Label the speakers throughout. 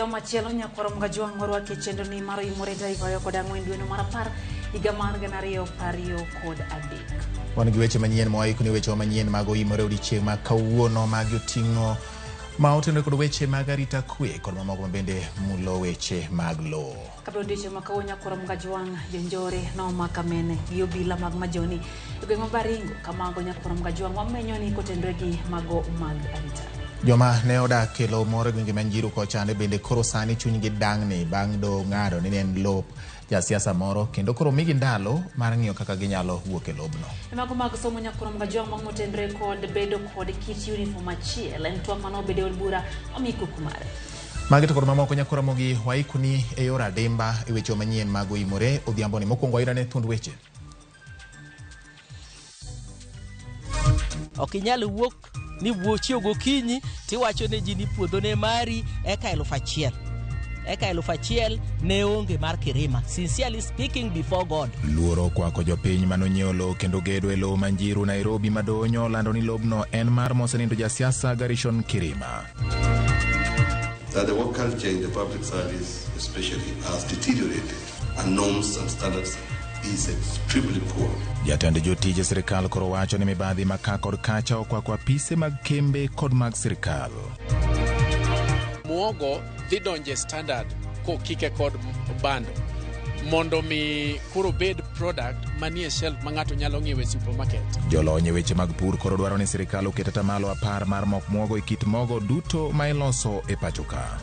Speaker 1: Odhiambo machielo nyakwaro Mgajwang' orwake chendo ni mar Oimore Oimore kod ang'wen dwe mar apar higa mar 2023.
Speaker 2: Wan gi weche manyien moiko ni weche manyien mag Oimore odiochieng' ma kawuono mag oting'o ma otenore kod weche mag arita kwe kod mamoko bende mulo weche mag lowo.
Speaker 1: Kabe odiochieng' ma kawuono nyakwaro Mgajwang' jonjore nomako mene gi obila mag majoni e gweng' ma Baringo kamago nyakwaro Mgajwang' wamenyo ni kotenore gi mago mag arita.
Speaker 2: Joma ne odak e lowo moro gwenge Manjiru kochande bende koro sani chunygi dang'ni bang' do ng'ado ni en lop jasiasa moro kendo koro migi ndalo mar ng'iyo kaka ginyalo wuok e lobno.
Speaker 1: Mago mag somo nyakwaro Mgajwang' motenore kod bedo kod kit uniform achiel en twak mano bedo od bura omiko kumare.
Speaker 2: Magi to kod mamoko nyakwaro mogi waikuni e yor adimba e weche manyien mag Oimore odhiambo ni mokwongo wairane thund weche.
Speaker 3: Okinyal wuok ni wuochi gokinyi tiwacho ne ji ni puodho ne mari eka 1,000 eka 1,000 ne onge mar kirima. Sincerely speaking before God.
Speaker 2: Luoro kwako jopiny manonyiewo lowo kendo gedo e lowo Manjiru Nairobi madonyo lando ni lobno en mar mosenindo jasiasa Garishon Kirima.
Speaker 4: That the work culture in the public service especially has deteriorated and norms and standards is extremely poor.
Speaker 2: Jatend jotije sirikal koro wacho ni mibadhi maka kod kacha okwako apise mag kembe kod mag sirikal.
Speaker 5: Muogo dhi donje standard ko kike kod bando mondo mi kuro bed product manie shelf ma ng'ato nyalo ng'iewe supermarket.
Speaker 2: Jolony e weche mag pur koro dwaro ni sirikal oket atamalo 10 mar mok muogo e kit mogo duto ma iloso e pacho ka.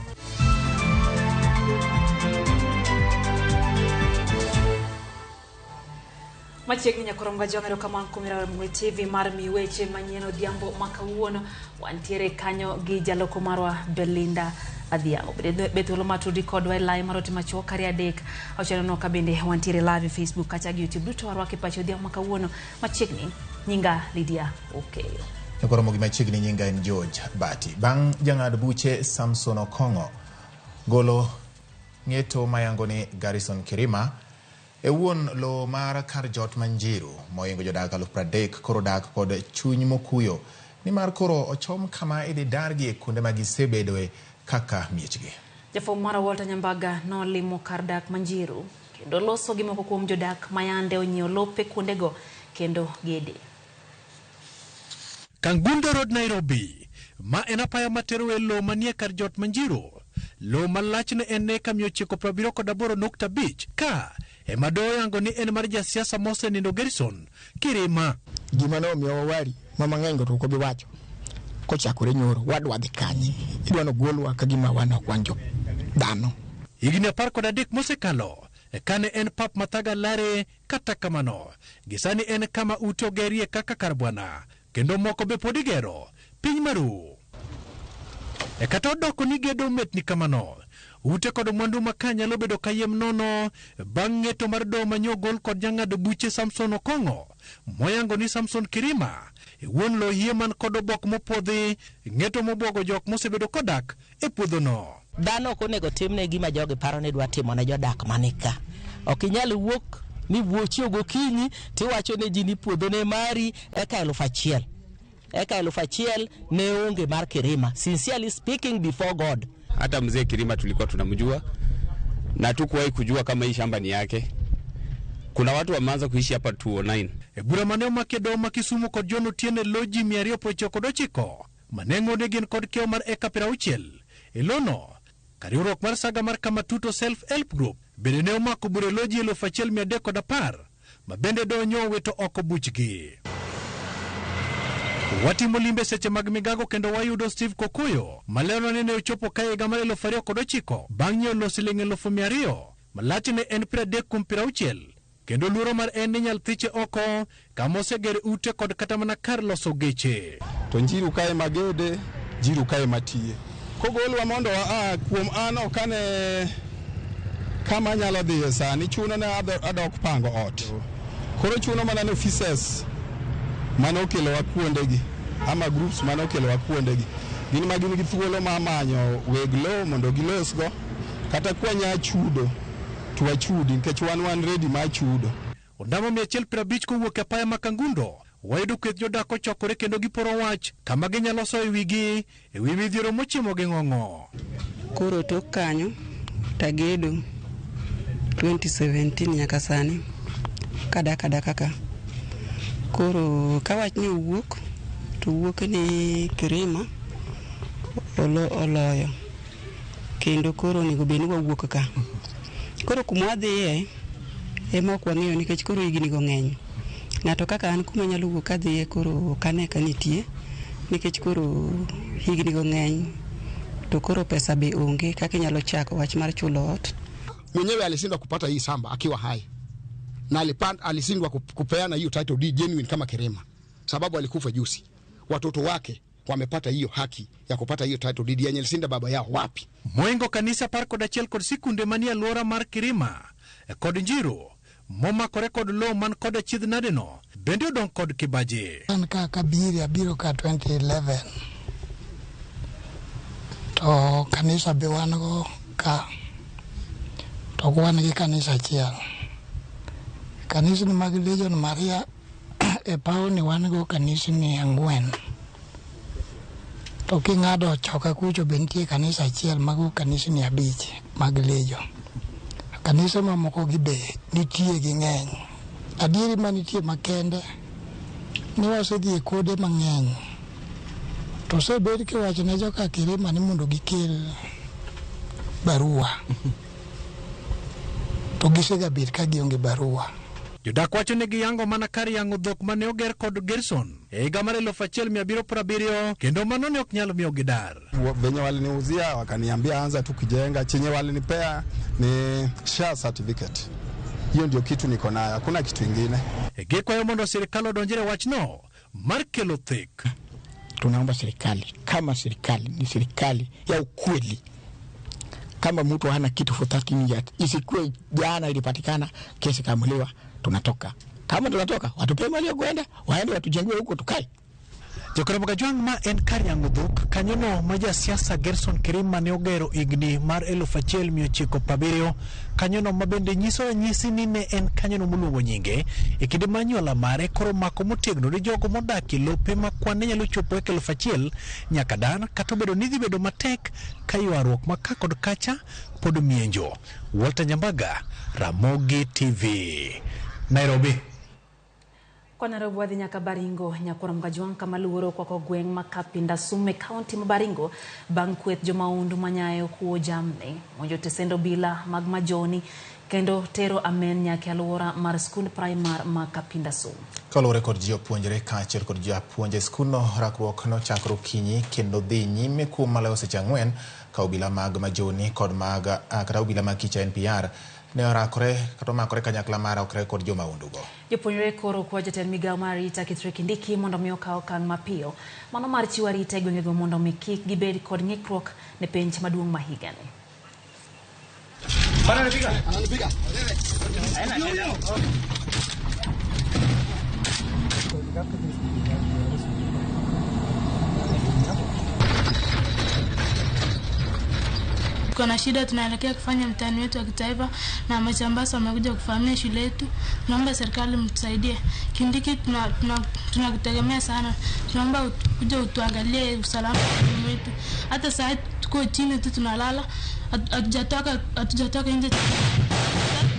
Speaker 1: Machiegni nyakwaro Mgajwang' kamano kuom Ramogi TV mar weche manyien odhiambo ma kawuono wantiere kanyo gi jaloko marwa Belinda Adhiambo. Bethuolo matudi kodwa e live maroti machuo kari adek auchano no ka bende wantiere live e Facebook kacha gi YouTube duto warwake pacho odhiambo ma kawuono machiegni nyinga Lydia Okeyo.
Speaker 2: Nyakwaro mogi machiegni nyinga en George Bati. Bang' jang'ad buche Samson Okongo golo ng'eto mayango ni Garishon Kirima e wuon lo mar kar jot Manjiru moingo jodak 30,000 koro dak kod chuny mokuyo ni mar koro ochom kama idhi dargi e kuonde ma gisebedoe kaka miechgi.
Speaker 1: Jafwambo mar Walter Nyambaga nolimo kar dak Manjiru kendo loso gi moko kuom jodak mayande onyiewo lope kuondego kendo gede.
Speaker 6: Kangundo Road Nairobi ma en apaya matero e lo manie kar jot Manjiru. Lo malachne en eka 978.5 ka ema doyango ni en mar jasiasa mosenindo Garishon Kirima.
Speaker 7: Gima no miyo wari mama ng'engo to ko biwacho kochakore nyoro wadwa dhi kanye idwano golwa ka gima wan ok wanjo dhano.
Speaker 6: Higni 13 mosekalo kane en pap Mathaga Lare kata kamano gisani en kama ute ogerie kaka kar bwana kendo moko be pod igero piny maru. Kata odoko ni gedo metni kamano ute kod mwandu maka nyalo bedo kayem nono bang' ng'eto mar do manyogol kod jang'ad buche Samson Okongo moyango ni Samson Kirima wuon lo hieman kod obok mopodhi ng'eto mobwogo jok mosebedo kodak e puodho no.
Speaker 3: Dhano ok onego timne gima jogi paro ni dwa timo ne jodak manika. Ok inyal wuok ni wuochi gokinyi tiwacho ne ji ni puodho ne mari eka 1,000 eka 1,000 ne onge mar kirima. Sincerely speaking before God.
Speaker 8: Hata mzee Kirima tulikuwa tunamjua na tukuwahi kujua kama hii shamba ni yake. Kuna watu wameanza kuishi hapa 209.
Speaker 6: Bura maneo makedo makisumu kod jono tiene loji 299 manengo negin kod keo mar eka 60 elono kariurok mar saga mar Kamatuto Self Help Group bende ne omako bure loji 1,310 mabende donyo weto oko buchgi. Watimo limbe seche mag migago kendo wayudo Steve Kokoyo maleno nene ochopo kae higa mar 2009 bang' nyiewo lo siling 200,000 malachne en 30,60 kendo luoro mar en ni nyal thiche oko kama osegere ute kod kata mana kar loso geche.
Speaker 9: To Njiru kae magede, Njiru kae matie. Kogolwa mondo kuom an okane kama nyalo dhiye sani chuno ne adok pango ot. Koro chuno mana ne offices mano kelo wa kuondegi ama groups mano kelo wa kuondegi gin magin gi thuolo ma manyo weg lo mondo gilosgo kata kwanya chudo tuwa chudi nikech wan ready ma chudo.
Speaker 6: Ondamo 150 kowuok e apaya ma Kangundo wayudo kweth jodak ochokore kendo giporo wach kama ginyalo so e wigi e wi midhiero mochimo gi ng'ong'o.
Speaker 10: Koro tok kanyo tagedo 2017 nyaka sani kada kaka koro kawach ni wuok to wuok ni Kirima oloyo kendo koro ni gobeni wuok ka koro kuma dhiye ema ok wang'eyo nikech koro higni go ng'eny ng'ato kaka an kuma nyalo wuok kadhiye koro kane kanitie nikech koro higni go ng'eny to koro pesa be onge kaka nyalo chako wach mar chulo ot.
Speaker 7: Mwenyewe alishindwa kupata hii shamba akiwa hai na alishindwa kupeana hiyo title deed genuine kama Kirima sababu alikufa juzi. Watoto wake wamepata hiyo haki ya kupata hiyo title deed yenye alishinda baba yao wapi.
Speaker 6: Moingo kanisa par kod achiel kod sikunde mania luora mar Kirima kod Njiro moma kore kod lo man kod achiedh nadeno bende odong kod kibaji.
Speaker 11: An kaka biro ka 2011 to kanisa be wan go ka to wan gi kanisa achiel. Kanisa ni mag Legion Maria e pao ni wan go kanisa ni ang'wen. To king'ado choka kucho bentie kanisa achiel mago kanisa ni abich mag Legion. Kanisa mamoko gi be nitie gi ng'eny. Adieri manitie makende ni wasedhi kode mang'eny. To sebed kiwacho ne joka Kirima ni mondo gikel barua. To gisega bet ka gionge barua.
Speaker 6: Jodak wacho ni giyango mana kar yango dhok mane oger kod Gerson e higa mar 1770 kendo mano ne ok nyalo miyo gidar.
Speaker 9: Venye waliniuzia wakaniambia anza tu kujenga, chenye walinipea ni share certificate. Hiyo ndio kitu niko nayo, hakuna kitu kingine.
Speaker 6: Gikwayo mondo serikali odonjere wachno mar kelo thik.
Speaker 7: Tunaomba serikali kama serikali ni serikali ya ukweli. Kama mtu hana kitu for 13 years, isikuwe jana ilipatikana kesi kamuliwa tunatoka. Kama tunatoka watupe mali ya kwenda waende watujengwe huko tukae.
Speaker 6: Jokoro Magajwang ma en kar yango dhok kanyono maja siasa Gerson Kirima ne ogero igni mar 1970 kanyono mabende nyiso nyisi ni ne en kanyono muluongo nyinge e kinde manyuola mare koro mako motegno ne jogo modak e lope ma kwan nyalo chopo e 1000 nyaka dan kata bedo ni dhi bedo matek ka ywaruok ma ka kod kacha pod mienjo. Walter Nyambaga, Ramogi TV, Nairobi.
Speaker 1: Kwa Nairobi wadhi nyaka Baringo nyakoro Magajwang kama luoro kwa gweng' ma Kapinda Sume County ma Baringo bang' kweth jomaundu manyayo kuo jamni monjo tesendo bila mag majoni kendo tero amen nyake aluora mar skul primar ma Kapinda Sume.
Speaker 2: Kalore kod ji opuonjre kaachiel kod japuonje skulno rakruok no chakro kinyi kendo dhi nyime kuom maloyo seche 4 ka obila mag majoni kod mag kata obila mag kicha NPR ne orakore kata makore kanyakla mara okre kod jomaundugo.
Speaker 1: Jopuonjre koro kwa jatend migawo mar arita Kithure Kindiki mondo mi okaw okang' mapiyo mano mar chiwo arita e gwengego mondo mi kik gibed kod ng'ikruok ne penj maduong' ma higani.
Speaker 12: Kuna shida tunaelekea kufanya mtihani wetu wa kitaifa na Machambasa wamekuja kufahamia shule yetu. Tunaomba serikali mtusaidie. Kindiki tunakutegemea sana. Tunaomba uje utuangalie usalama wetu. Hata saa tuko chini tu tunalala. Hatujatoka nje.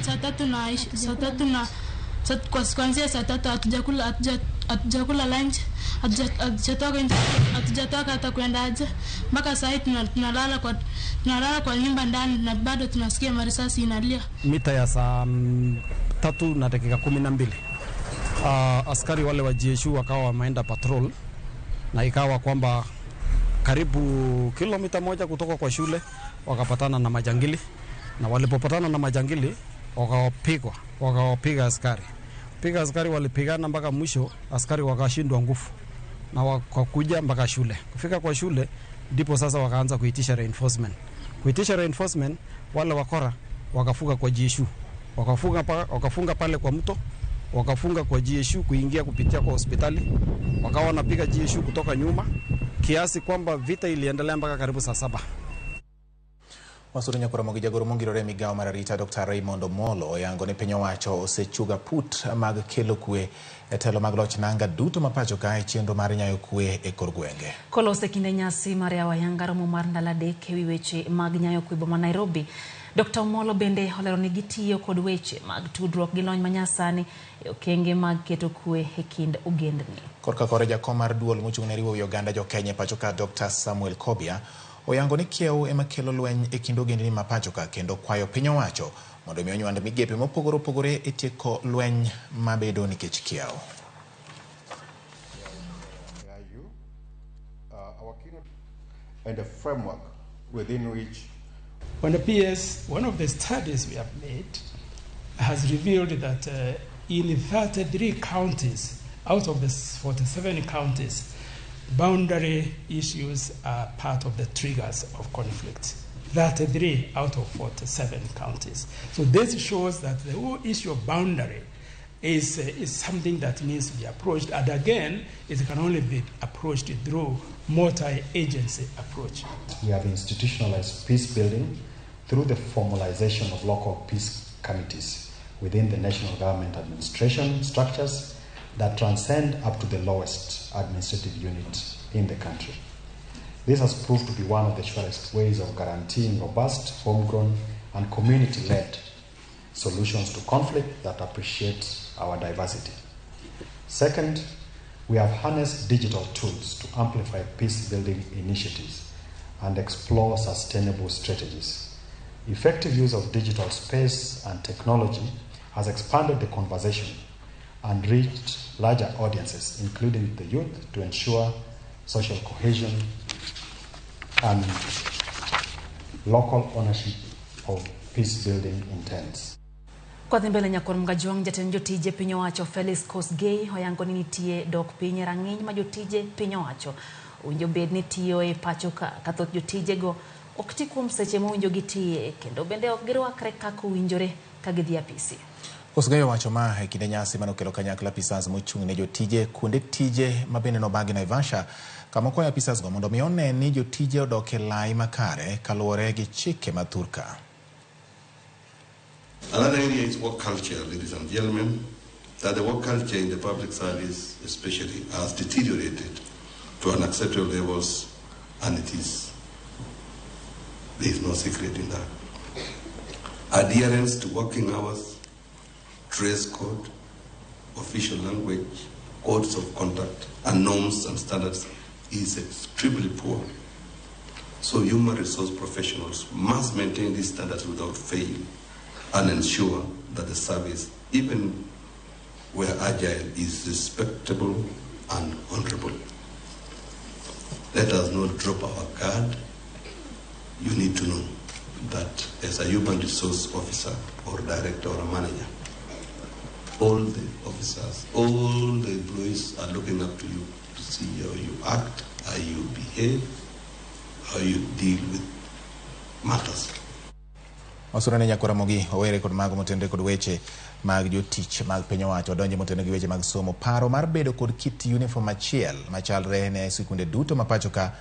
Speaker 12: Saa tatu na kuanzia saa 3 hatujakula lunch. Hatujatoka hata kwenda aje. Mpaka saa tunalala kwa nyumba ndani na bado tunasikia marisasi inalia.
Speaker 13: Mita ya saa 3 na dakika 12. Askari wale wa GSU wakawa wameenda patrol na ikawa kwamba karibu kilomita 1 kutoka kwa shule wakapatana na majangili, na walipopatana na majangili wakawapiga askari. Piga askari walipigana mpaka mwisho, askari wakashindwa nguvu na wakakuja mpaka shule. Kufika kwa shule ndipo sasa wakaanza kuitisha reinforcement. Kuitisha reinforcement, wale wakora wakafunga kwa GSU. Wakafunga pale kwa mto, wakafunga kwa GSU kuingia kupitia kwa hospitali. Wakawa wanapiga GSU kutoka nyuma kiasi kwamba vita iliendelea mpaka karibu saa 7.
Speaker 2: Wasuru Ramogi jagoro mongirore migao mar arita Dr. Oimore oyango ne piny owacho osechuga put mag kelo kwe e telo mag loch nanga duto mapacho kae chenro mar nyayo kwe e kor gwenge.
Speaker 1: Kolose kinde nyasi mar ayanga romo mar ndalo adek ewi weche mag nyayo kwe boma Nairobi. Dr. Oimore bende olero ni gitiyo kod weche mag tudruok gi lony manyasani e okenge mag keto kwe e kind ogendni.
Speaker 2: Korka kore jakom mar duol mochung' ne riwo Uganda jo Kenya pacho ka Dr. Samuel Kobia oyango ni kiew ema kelo lweny e kind ogendni mapacho ka kendo kwayo piny owacho mondo mi onywand migepe mopogore opogore e tieko lweny mabedo nikech kiew.
Speaker 14: And a framework within which
Speaker 15: on the PS, one of the studies we have made has revealed that in 33 counties out of the 47 counties, boundary issues are part of the triggers of conflict. 33 out of 47 counties. So this shows that the whole issue of boundary is something that needs to be approached. And again, it can only be approached through multi-agency approach.
Speaker 16: We have institutionalized peace building through the formalization of local peace committees within the national government administration structures that transcend up to the lowest administrative unit in the country. This has proved to be one of the surest ways of guaranteeing robust, homegrown, and community-led solutions to conflict that appreciate our diversity. Second, we have harnessed digital tools to amplify peace-building initiatives and explore sustainable strategies. Effective use of digital space and technology has expanded the conversation and reached larger audiences, including the youth, to ensure social cohesion and local ownership of peace-building intents.
Speaker 1: Kwa dhimbele nyakor mgajuang jatend jotije piny owacho Felix Kosgei oyango ni nitie dok piny rang'iny ma jotije piny owacho owinjo bed ni tiyo e pacho ka thoth jotije go ok ti kuom seche mowinjo gitiye kendo bende ok girwakre kaka owinjore ka gidhi apisi.
Speaker 2: Kosgei owacho ma e kinde nyasi manokelo kanyakla apisas mochung' ne jotije kuonde tije ma bende nobagi Naivasha kama kwayo apisas go mondo mi one ni jotije odok e lai makare kaluwore gi chike ma thurka.
Speaker 4: Another area is work culture, ladies and gentlemen, that the work culture in the public service especially has deteriorated to unacceptable levels, and there is no secret in that. Adherence to working hours, dress code, official language, codes of conduct, and norms and standards is extremely poor. So human resource professionals must maintain these standards without fail and ensure that the service, even where agile, is respectable and honorable. Let us not drop our guard. You need to know that as a human resource officer or director or a manager, all the officers, all the employees are looking up to you to see how you act, how you behave, how you deal with matters.
Speaker 2: Osurane nyakor Ramogi owere kod mago motende kod weche mag jotich mag piny owacho donje motende gi weche mag somo paro mar bedo kod kit uniform achiel machalre ne sikunde duto mapacho ka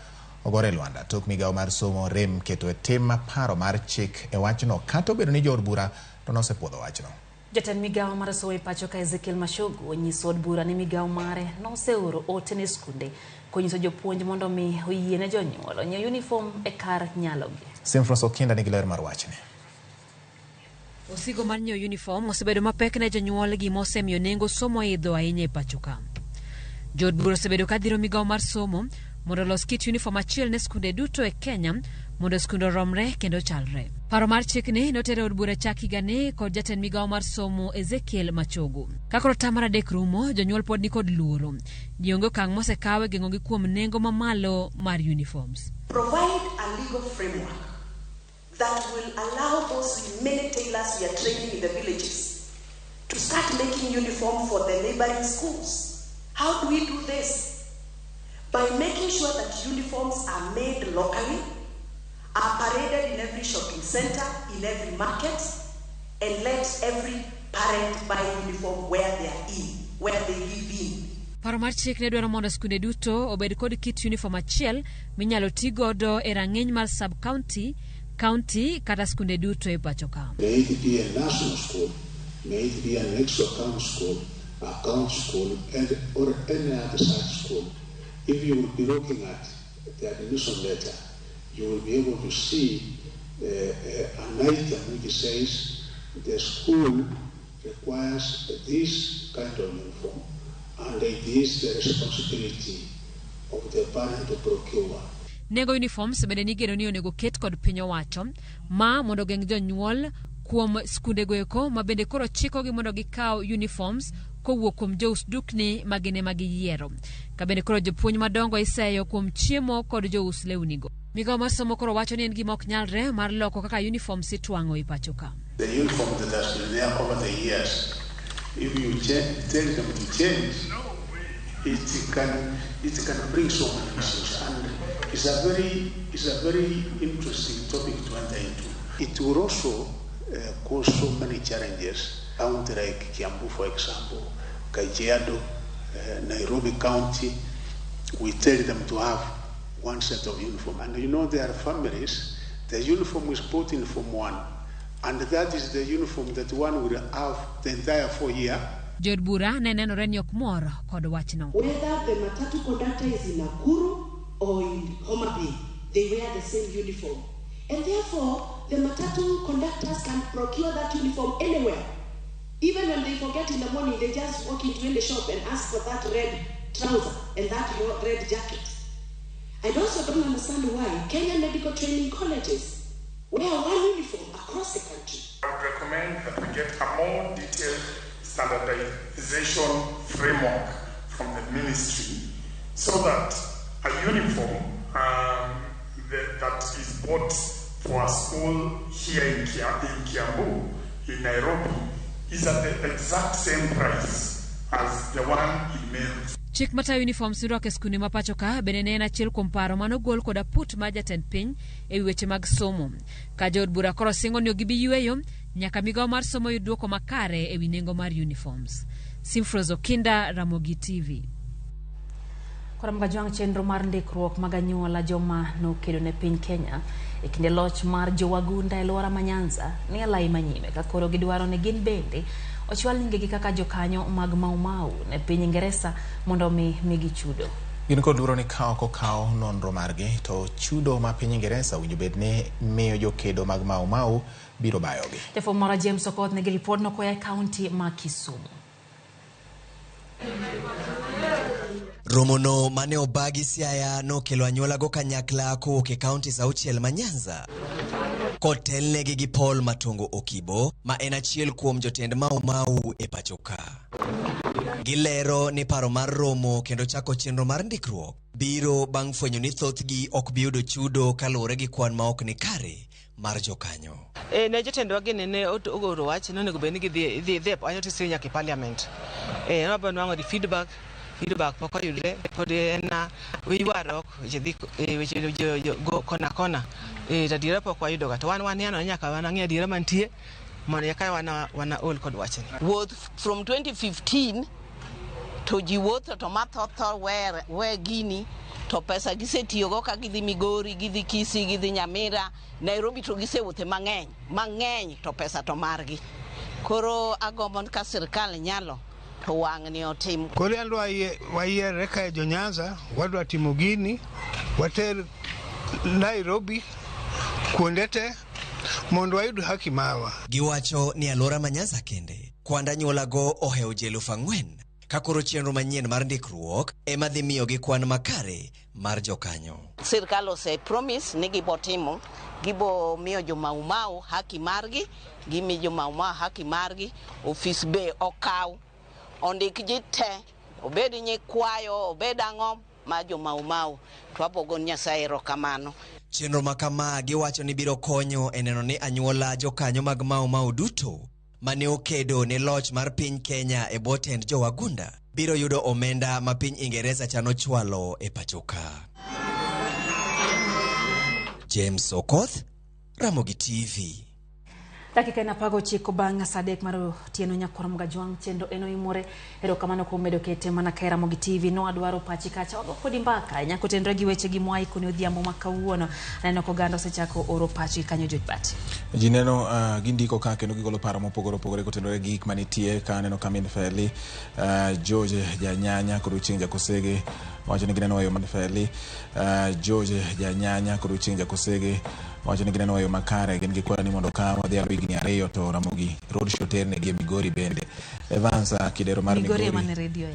Speaker 2: ogore Luanda tok migao mar somo rem keto e tim paro mar chik e wachno kata obedo ni jood bura to nosepuodho wachno.
Speaker 1: Jatend migao mar somo e pacho ka Ezekiel Mashogu onyiso od bura ni migao mare noseoro ote ne sikunde konyiso jopuonj mondo mi oyiene jonyuol onyo uniform e kar nyalogi. Simfros Okinda nigi ler mar wachne.
Speaker 17: Osigo mar nyiewo uniform osebedo mapek ne jonyuol gi mosemiyo nengo somo idho ahinya e pacho ka. Jood bura osebedo ka dhiro migao mar somo mondo los kit uniform achiel ne skunde duto e Kenya mondo skunde oromre kendo chalre. Paro mar chikni notere od bura chak higani kod jatend migao mar somo Ezekiel Machogu. Kakoro tamar adek rumo, jonyuol pod ni kod luoro. Gionge okang' mosekawe geng'ogi kuom nengo mamalo mar uniforms.
Speaker 18: Provide a legal framework that will allow those many tailors we are training in the villages to start making uniform for the neighboring schools. How do we do this? By making sure that uniforms are made locally, are paraded in every shopping center, in every market, and let every parent buy uniform where they are in, where they live in.
Speaker 17: Paro mar chik ne dwaro mondo skunde duto obed kod kit uniform achiel minyalo ti godo e rang'iny mar sub-county county kata skunde duto e pacho ka.
Speaker 19: May it be a national school, may it be an extra-account school, account school, or any other such school. If you will be looking at the admission letter, you will be able to see an item which says the school requires this kind of uniform, and it is the responsibility of the parent to procure.
Speaker 17: Nego uniforms bende nigeno ni onego ket kod piny owacho ma mondo geng' jonyuol kuom skunde goeko ma bende koro chikogi mondo gikaw uniforms kowuok kuom jous dukni magine magiyiero. Ka bende koro jopuonj madongo iseyo kuom chiemo kod jous lewnigo. Migawo mar somo koro wacho ni en gima ok nyalre mar loko kaka uniforms itwang'o e pacho ka.
Speaker 19: The uniform that has been there over the years, if you tell them to change, it can bring so many issues, and it's a very interesting topic to enter into. It will also cause so many challenges. County like Kiambu, for example, Kajiado, Nairobi County, we tell them to have one set of uniform, and you know there are families. The uniform is put in Form 1, and that is the uniform that one will have the entire 4 years.
Speaker 17: Jod bura ne nenore ni ok mor kod wachno.
Speaker 18: Whether the matatu conductor is in Nakuru or in Homa Bay, they wear the same uniform. And therefore, the matatu conductors can procure that uniform anywhere. Even when they forget in the morning, they just walk into the shop and ask for that red trouser and that red jacket. I also don't understand why Kenyan medical training colleges wear one uniform across the country.
Speaker 20: I would recommend that we get a more detailed standardization framework from the ministry so that a uniform that is bought for a school here in Kiambu, in Nairobi, is at the exact same price as the one in males.
Speaker 17: Chik mata uniforms roke skuni mapacho ka bende ne en achiel kuom paro manogol koda put ma jatend piny e weche mag somo. Ka jod bura koro singo ni gibi yueyo nyaka migawo mar somo yud duoko makare e wi nengo mar uniforms. Simfrozo Kinda, Ramogi TV.
Speaker 1: Kora mga jwang chenro mar ndikruok mag anyuola joma nokedo ne piny Kenya e kinde loch mar jowagunda e alwora ma Nyanza ni alai manyime ka koro gidwaro ne gin bende ochwal nyingegi kaka jokanyo mag Mau ne piny Ingeresa mondo migi chudo.
Speaker 2: Gin kod luoro ni kawo nonro margi to chudo ma piny Ingeresa winjo bed ne miyo jokedo mag Mau biro bayogi.
Speaker 1: Jafwambo mara James Okoth nigi ripot no koya e kaunti ma Kisumu.
Speaker 21: Romono mane obagi Siaya no kelo anyuola go kanyakla kowuok e kaunti auchiel ma Nyanza. Kotelnegi gi Paul Matongo Okibo ma en achiel kuom jotend Mau e pacho ka. Gilero ni paro mar romo kendo chako chenro mar ndikruok biro bang' fwenyo ni thothgi ok bi yudo chudo kaluwore gi kwan ma ok ni kare mar jokanyo.
Speaker 3: Ne jotendwa gini ne ogoro wach ni onego bed ni gidhi anyotisi nyaka e parliament. Nobiro nwang'o di feedback pok oyudre pod en wiywarok weche go kona adiera pok wayudo ga to wan yano nyaka wan ang'e adiera mantie mondo yaka wana ol kod wachni.
Speaker 22: Wuoth from 2015 to ji wuotho to mathotho where gini to pesa gisetiyogo ka gidhi Migori, gidhi Kisii, gidhi Nyamira, Nairobi to gisewuothe mang'eny to pesa to margi. Koro agombo ka sirkal nyalo to wang' ni otim.
Speaker 23: Koro andwa wayiere ka jo Nyanza wadwa timo gini water Nairobi kuonde te mondo wayud haki mawa.
Speaker 21: Giwacho ni alwora ma Nyanza kende kwanda anyuola go ohewo ji 4,000 ka koro chenro manyien mar ndikruok ema dhi miyo gi kwan makare mar jokanyo.
Speaker 22: Sirkal ose promise ni gibotimo, gibo miyo jo Mau haki margi, gimi jo Mau haki margi, ofis be okaw ondik ji te obed nyikwayo obed ang'o ma jo Mau to apogo Nyasaye erokamano.
Speaker 21: Chenro makama giwacho ni biro konyo e neno ni anyuola jokanyo mag Mau duto mane okedo ne loch mar piny Kenya e botend jowagunda biro yudo omenda ma piny Ingereza chano chwalo e pachoka. James Okoth, Ramogi TV.
Speaker 1: Dakika inapago chiko bang sadek maru tieno nyakoro mga juang chendo eno Oimore ero kamano kumedo kete mana kaira Ramogi TV no adwaro pachi kacha ogo kodi mbaka nyako tendra gi weche gi mwai kuni odhiambo makawuono neno ko gando sechako oro pachi kanyo jojbati
Speaker 2: jineno gindiko ka kendo gigolo paro mopogore kotendore gik manitie ka neno kamin feli George janyanya kod uchinja kosege wacho ni gineno wayo manfeli George janyanya kod uchinja kosege wacho ni gineno wayo makare gin gikwa ni mondo ka wadhi alo igni ariyo to Ramogi road show terne gi Migori bende Evans kidero mar
Speaker 1: Migori mane radio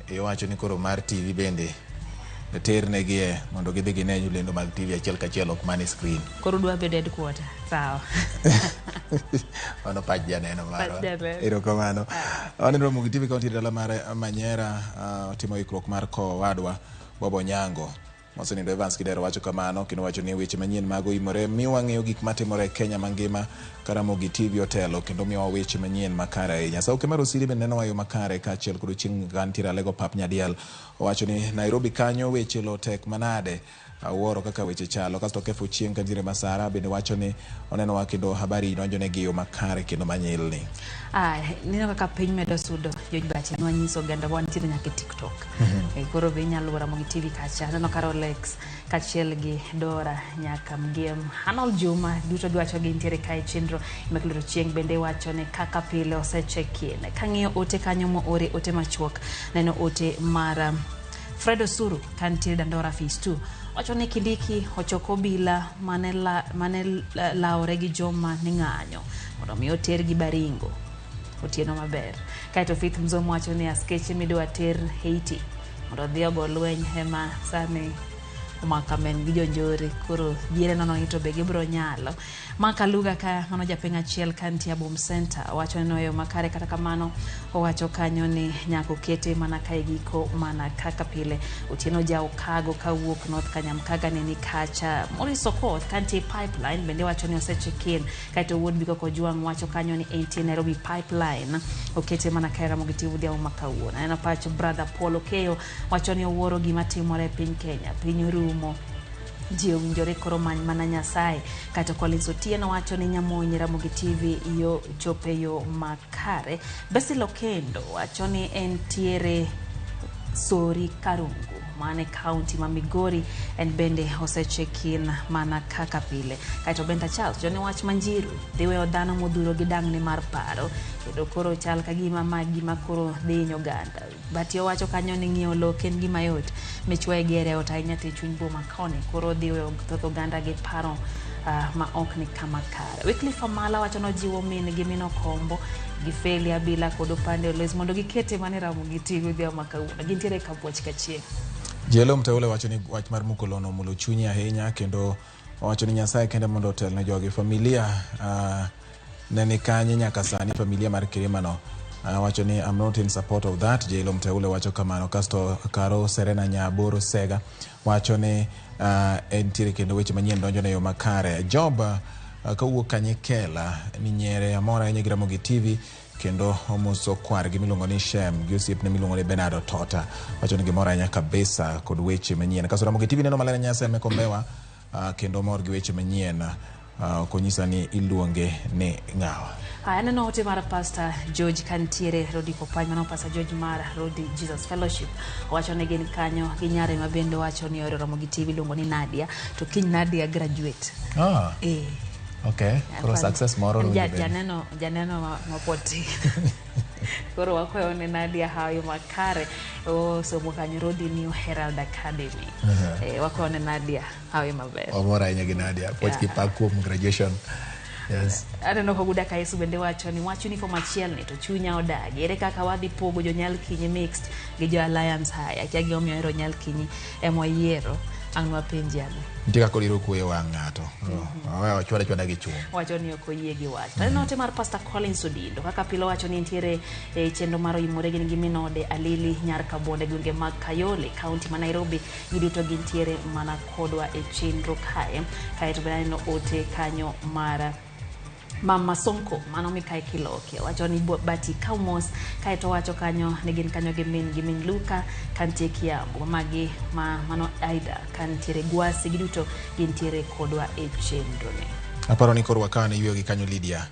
Speaker 1: ya
Speaker 2: wacho ni koro mar TV bende terne gi mondo gidhi ginenyo lendo mag TV achiel kachiel ok mane screen
Speaker 1: koro dwa bedo headquarter sawa
Speaker 2: ono pajja neno maro ero kamano oni Ramogi TV kaunti dala mar Manyera timo ikruok mar ko wadwa Bobo Nyango Mosenindo Evans kidero wacho kamano kino wacho ni weche manyien mag Oimore miwa ng'eyo gik matimore e Kenya mangima Ramogi TV otelo kendo miwa weche manyien makare ahinya Sauke mar Osiri bende neno wayo makare ka achiel kod chieng' gantira lego pap nyadiel owacho ni Nairobi kanyo weche lo tek manade awuoro kaka weche chalo kasto Kefo Chieng' Kanjire Masara bende wacho ni oneno wa kendo habari donjone gi yo makare kendo manyilni
Speaker 1: nino kaka piny medo sudo jojbati nwanyiso ganda wantiere nyaka TikTok koro be inyalo Ramogi TV kacha neno ka Rolex kachiel gi Dora nyaka Mgiem Hanol Juma duto giwacho gi ntiere kae chenro imekloro Chieng' bende wacho ni kaka pile osechekine kang'iyo ote kanyo mo ore ote machuok neno ote mara Fredo Suru kantiere Dandora Phase 2 wacho ni Kindiki ochoko bila mane laore gi joma ni ng'anyo mondo mi oter gi Baringo otieno maber kaito Faith Mzomo wacho ni askeche midwa ter Haiti mondo dhi ogo lweny hema sani makamen gi jonjore koro diere nono ito be gibro nyalo Maka Luga ka ngano japeng achiel kanti Boom Center wacho ni yo makare kata kamano owacho kanyo ni nyako kete mana kae giko mana kaka pile otieno ja Okago kawuok North Kanyamkaga ni kacha Moriso Court kanti Pipeline bende wacho ni osechekin kaito wuod biko ko juang wacho kanyo ni NT Nairobi Pipeline okete mana kae Ramogi TV dia makawuono ena pacho brother Paul Okeyo wacho ni owuoro gima timore piny Kenya piny rumo ji owinjore koro many mana Nyasaye kata Collins Otieno wacho ni nyamonyi Ramogi TV yo chope yo makare Besilo Kendo wacho ni entiere Sori Karungu mane county ma Migori en bende osechekin mana kaka pile kaito Benta Charles joni wach manjiru dhiwe odhano modhuro gi dang'ne mar paro kendo koro chal ka gima gima koro dhinyo ganda Batio wacho kanyo ni ng'iewo lo ken gima yot michwe gere ot ahinya te chuny boma koni koro dhiwe thoth ganda gi paro ma ok ni kama kare Wycliffe Amala wacho no jiwo min gi mino kombo gi feli abila kod opande Olwes mondo gikete mane Ramogi TV dhia makawuono gintiere kapuoch kachieng'
Speaker 2: Jelo Mteule wacho ni wach mar mukolono mulo chunyi ahinya kendo wacho ni Nyasaye kende mondo otel ne jogi familia nene kanye nyaka sani familia mar Kirimano wacho ni I'm not in support of that Jelo Mteule wacho kamano kasto Karo Serena Nyaboro Sega wacho ni entiere kendo weche manyien donjone yo makare Job kawuok Kanyekela ni nyere amora ahinya gi Ramogi TV kendo omoso kwar gi miluongo ni Shem gi osiepne miluongo ni Bernardo Tota wacho ni gimoro ahinya kabisa kod weche manyien kaso Ramogi TV neno malene Nyasaye mekombewa kendo mor gi weche manyien konyisa ni iluonge ni ng'awa
Speaker 1: neno ote mar Pastor George kantiere Rodi Kopany mano Pastor George mar Rodi Jesus Fellowship wacho ni gin kanyo gi nyare mabende wacho ni oro Ramogi TV luongo ni Nadia to kiny Nadia graduate
Speaker 2: Okay, koro success moro
Speaker 1: janeno mapoti koro wakoyo ni Nadia hayo makare somo kanyo Rodi New Herald Academy wakoyo ni Nadia hayo maber
Speaker 2: omora inya gi Nadia poch kipaku graduation yes
Speaker 1: adeno ko guda kai subende wacho ni form achiel ni to chunya odagi ere kaka wadhi pogo jonyal kinyi mixed gi jo alliance haya kiagi omiyo ero nyal kinyi emoyiero angwa penjane
Speaker 2: ntika koliro kuye wang'ato chwada gi chung
Speaker 1: wacho ni okoyie gi wach neno ote mar Pastor Collins Odindo kaka pilo wacho ni ntiere chenro mar Oimore gin gi minode Alili Nyar Kabonde gwenge mag Kayole county ma Nairobi giduto gintiere mana kodwa e chenro kae kaito bende ote kanyo mar Mama Sonko mano Mikae Kiloke wacho ni bati kaumos kaito wacho kanyo ni gin kanyo gi min Luka kantie Kiambu magi mano Aida kantiere Gwasi giduto gintiere kodwa e chenro ne
Speaker 2: aparo ni korwa kana iwiyo gi kanyo Lydia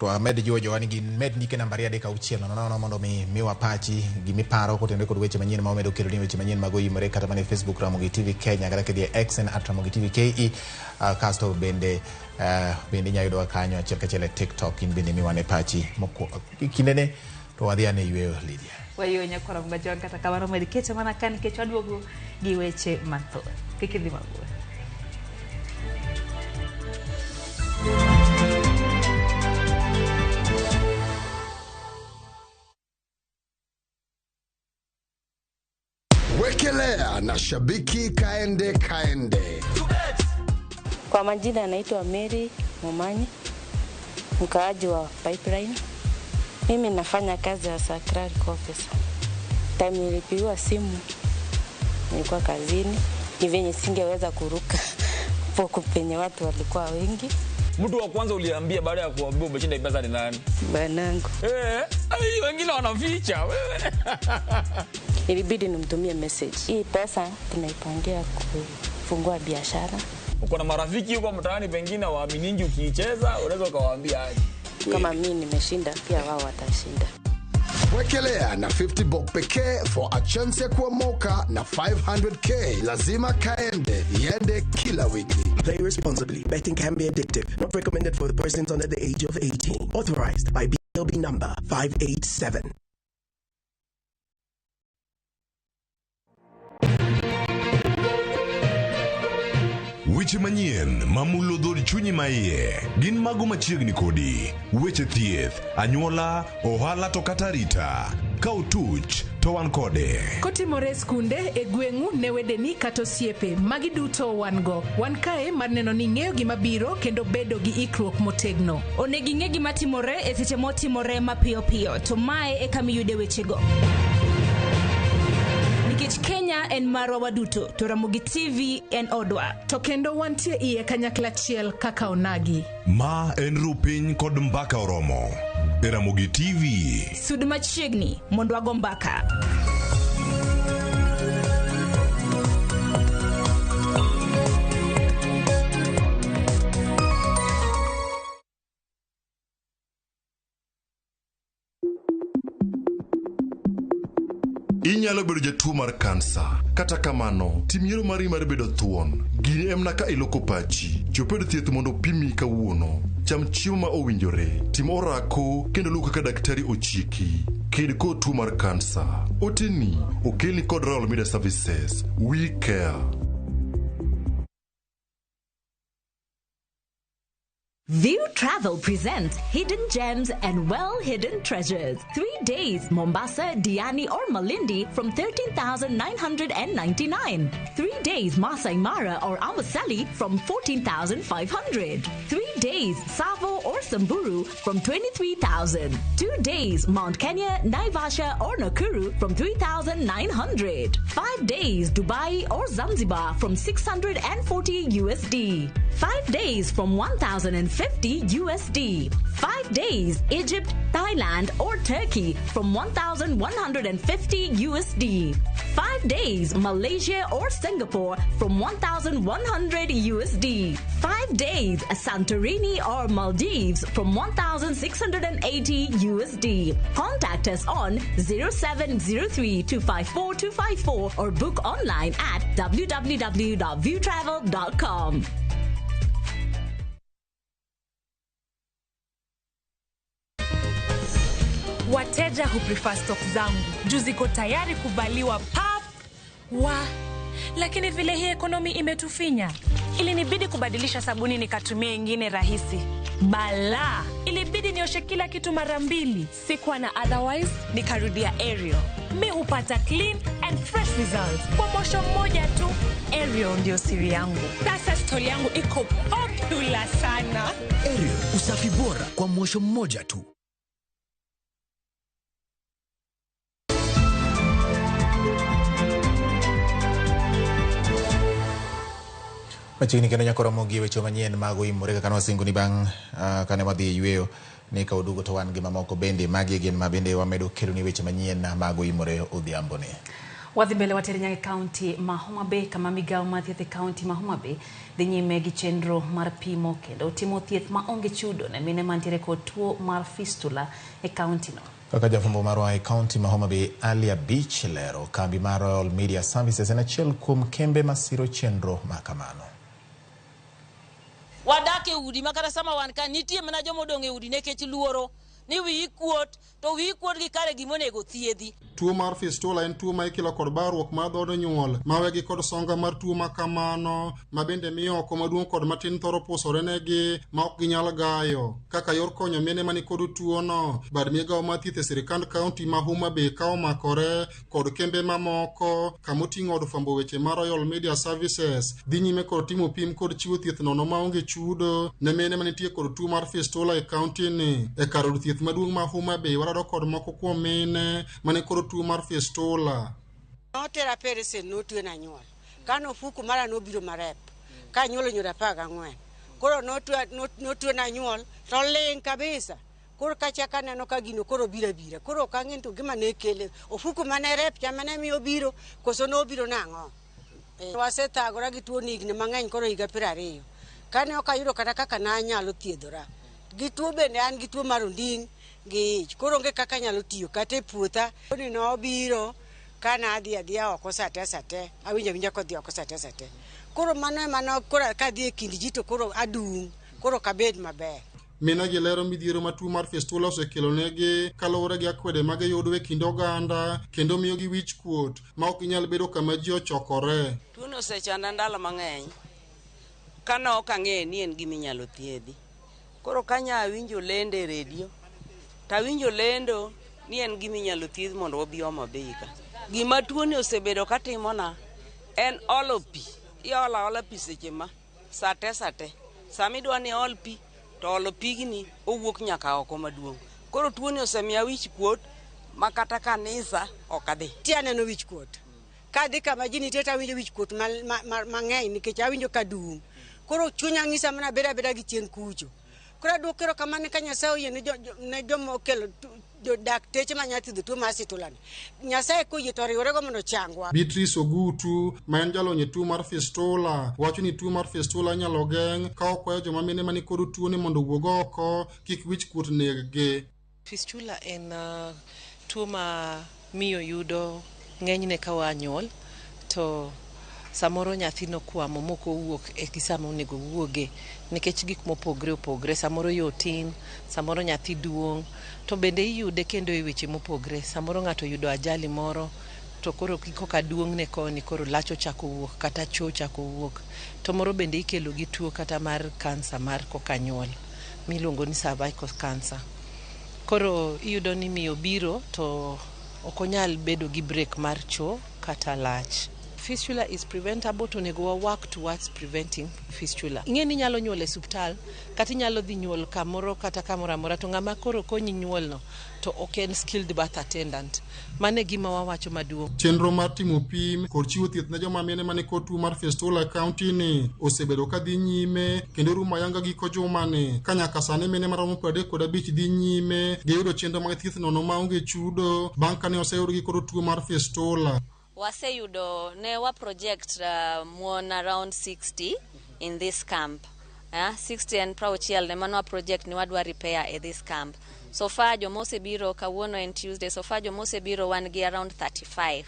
Speaker 2: to amed jojo wani gin med nike nambari adeka uchielo nono mondo mi wapachi gimi paro kotende kod weche manyien ma omedo kelo ni weche manyien mag Oimore kata mane Facebook Ramogi TV Kenya kata kedie X at Ramogi TV KE casto bende nyayudo kanyo achiel kachiel TikTok in bende mi wane pachi moko kindene to wadhi ane yueyo Lydia
Speaker 1: wayo nyakora mgajon kata kamano med keche mana kan keche aduogo gi weche mathoth kikidhi magwe.
Speaker 5: Wekelea na shabiki kaende.
Speaker 8: Kwa majina naitwa Mary Momanyi, mkaaji wa Pipeline. Mimi nafanya kazi ya secretary officer. Time nilipigiwa simu nilikuwa kazini, ni venye singeweza kuruka poko penye watu walikuwa wengi.
Speaker 10: Mtu wa kwanza uliambia baada ya kuambia umeshinda pesa ni nani?
Speaker 8: Banangu.
Speaker 10: Wengine wanaficha wewe.
Speaker 8: Ilibidi nimtumie message. Hii pesa tunaipangia kufungua biashara.
Speaker 10: Uko na marafiki huko mtaani pengine waaminingi ukiicheza unaweza ukawaambia aje.
Speaker 8: Kama mimi nimeshinda pia wao watashinda.
Speaker 5: Wekelea na 50 bob pekee for a chance ya kuomoka na 500k. Lazima kaende yende kila wiki.
Speaker 24: Play responsibly. Betting can be addictive. Not recommended for the persons under the age of 18. Authorized by BLB number 587.
Speaker 25: Weche manyien mamulo dhod chunyi maiye gin mago machiegni kodi. Weche thieth, anyuola, ohala to kata rita. Ka utuch to wan kode.
Speaker 26: Kotimore skunde e gweng'u ne wedeni kata osiepe magi duto wan go. Wan kae mar neno ni ng'eyo gima biro kendo bedo gi ikruok motegno.
Speaker 27: Onego ing'e gima timore e seche motimore mapiyo piyo to mae e kama iyude wechego. Kenya en marwa waduto to Ramogi TV en odwa
Speaker 26: to kendo wantie iye kanyakla achiel kaka onagi.
Speaker 25: Ma en rupiny kod mbaka oromo. Ramogi TV
Speaker 27: sud machiegni mondo wago mbaka.
Speaker 25: Inyalo bedo jatuo mar kansa. Kata kamano, tim yiero mari mar bedo thuon. Gini emna ka iloko pachi. Choped thieth mondo pimi kawuono. Cham chiemo ma owinjore. Tim orako kendo luw kaka daktari ochiki. Ked kod tuo mar kansa. Oteni okelni kod Royal Media Services. We care.
Speaker 28: View Travel presents Hidden Gems and Well-Hidden Treasures. 3 days, Mombasa, Diani or Malindi from 13,999. 3 days, Masai Mara or Amboseli from 14,500. 3 days, Savo or Samburu from 23,000. 2 days, Mount Kenya, Naivasha or Nakuru from 3,900. 5 days, Dubai or Zanzibar from 640 USD. 5 days from 1,050 USD. 5 days, Egypt, Thailand or Turkey from 1,150 USD. 5 days, Malaysia or Singapore from 1,100 USD. 5 days, Santorini or Maldives from 1,680 USD. Contact us on 0703-254-254 or book online at www.viewtravel.com.
Speaker 29: Wateja huprefer stock zangu. Juziko tayari kubaliwa pap. Lakini vile hii ekonomi imetufinya. Ilinibidi kubadilisha sabuni nikatumia ingine rahisi. Bala, ilibidi nioshe kila kitu mara mbili. Sikuwa na otherwise, nikarudia Ariel. Mi hupata clean and fresh results kwa mwosho mmoja tu. Ariel ndio siri yangu. Sasa story yangu iko popular sana.
Speaker 30: Ariel, usafi bora kwa mwosho mmoja tu.
Speaker 2: Machini kendo nyakora mogi weche manyien mag Oimore kaka wasingo ni bang kane wadhi yueyo ni ka udugo to wan gi mamoko bende magi gin ma bende wamedo kelo ni weche manyien mag Oimore odhiambo ne.
Speaker 1: Wadhi mbele wa Terinyang' County ma Homa Bay kama migao ma thieth County ma Homa Bay dhi nyime gi chenro mar pimo kendo timo thieth ma onge chudo ne mine mantiere kod tuo mar fistula e county no. Kaka jafumbo marwa e county ma Homa Bay Alia Beach lero kambi mar Royal Media Services en achiel kuom kembe masiro chenro ma kamano.
Speaker 4: Wadake udi makata sama wan ka nitie mana jomo donge udi nekech luoro ni wi kuot to wi kuot gi kare gimonego thiedhi.
Speaker 6: Tuo mar fistula en tuo ma ikelo kod barruok mar dhood nyuol mawegi kod songa mar tuo ma kamano ma bende miyo oko maduong' kod matin thoro pusore negi ma ok ginyal gayo. Kaka yor konyo mine mani kod tuo no, bad migao ma thieth e sirikand kaunti ma Homa Bay kawo makore kod kembe mamoko kamoting'o od fwambo weche mar Royal Media Services dhi nyime kod timo pim kod chiwo thieth nono maonge chudo ne mine manitie kod tuo mar fistula e kaunti ni. E kar od thieth maduong' ma Homa Bay warado kod moko kuom mine mani kod tuo mar fistula.
Speaker 7: Notera perese notwe na nyuol. Kano fuku mara nobiro marep. Ka nyuolo nyura paga ngwen. Koro notwe na nyuol to ling kabisa. Koro kachaka neno ka gino koro bira. Koro kang'en to gima ne kele. Ofuku mane rep chamane mi obiro koso no obiro nang'o. Wasethagora gi tuo ni igne mang'eny koro higa 20. Kane ok ayudo kata kaka na nyalo thiedhora. Gi tuo bende an gi tuo mar onding' gi ich. Koro onge kaka nyalo tiyo kata e puotha. Ni no biro kana adhi oko sate. Awinja kodhi oko sate. Koro mano koro kadhi e kind ji to koro adung'. Koro kabed maber.
Speaker 6: Mina gi lero midhiero ma tuo mar fistula osekelo negi kaluwore gi akwede ma giyudo e kind oganda kendo miyo gi wich kuot ma ok ginyal bedo kama ji ochokore.
Speaker 4: Tuono osechanda ndalo mang'eny. Kana ok ang'e ni en gima inyalo thiedhi. Koro kanya winjo lendo e redio. Ta winjo lendo ni en gima inyalo thiedh mondo obi Homa Bay ka. Gima tuoni osebedo katimona en olo pi. Iola pi seche ma sate. Sama idwa ni ol pi to olo pigni owuok nyaka oko maduong'. Koro tuoni osemiya wich kuot ma kata kanisa ok adhi.
Speaker 7: Ti aneno wich kuot. Kadhi kama ji nitie to awinjo wich kuot mang'eny nikech awinjo ka dung'. Koro chunya ng'isa mana beda gi chien kucho. Kora dwokero kamane ka Nyasaye oyie ne jomo kelo dakteche ma nyalo thiedho tuo mar fistula. Nyasaye koyie to riwrego mondo changwa.
Speaker 6: Beatrice Ogutu ma en jalony e tuo mar fistula wacho ni tuo mar fistula nyalo geng' ka okwayo joma mine mani kod tuo ni mondo owuog oko kik wich kuot neg-gi.
Speaker 9: Fistula en tuo ma miyo yudo ng'enyne ka wanyuol to samoro nyathino kwamo moko wuok e kisama onego wuoge nikech gik mopogre samoro yotin samoro nyathi duong' to bende iyude kendo e weche mopogre samoro ng'ato yudo ajali moro to koro koka duong'ne koni koro lacho chako wuok kata cho chako wuok to moro bende ikelo gi tuo kata mar kansa mar koka nyuol miluongo ni cervical cancer. Koro iyudo ni miyo biro to okonyal bedo gi break mar cho kata lach. Fistula is preventable to nego work towards preventing fistula. Ing'eni nyalo nyuol e suptal kata nyalo dhi nyuol kamoro kata kamoro amora to ng'ama koro konyi nyuol no to ok en skilled birth attendant. Mane gima wawacho maduong'.
Speaker 6: Chenro mar timo pim kod chiwo thieth ne joma mine mani kod tuo mar fistula kaunti ni osebedo ka dhi nyime kendo rumo ayanga giko juma ni ka nyaka sani mine maromo 35 dhi nyime giyudo chenro mag thieth nono maonge chudo bang' kane oseyud gi kod tuo mar fistula.
Speaker 11: Waseyudo ne wa project mon around 60 in this camp. 60 and prauchiel ne manwa project ni wadwa repair in this camp. So far jomose biro kawuono and Tuesday. So far jomose biro wan gi around 35.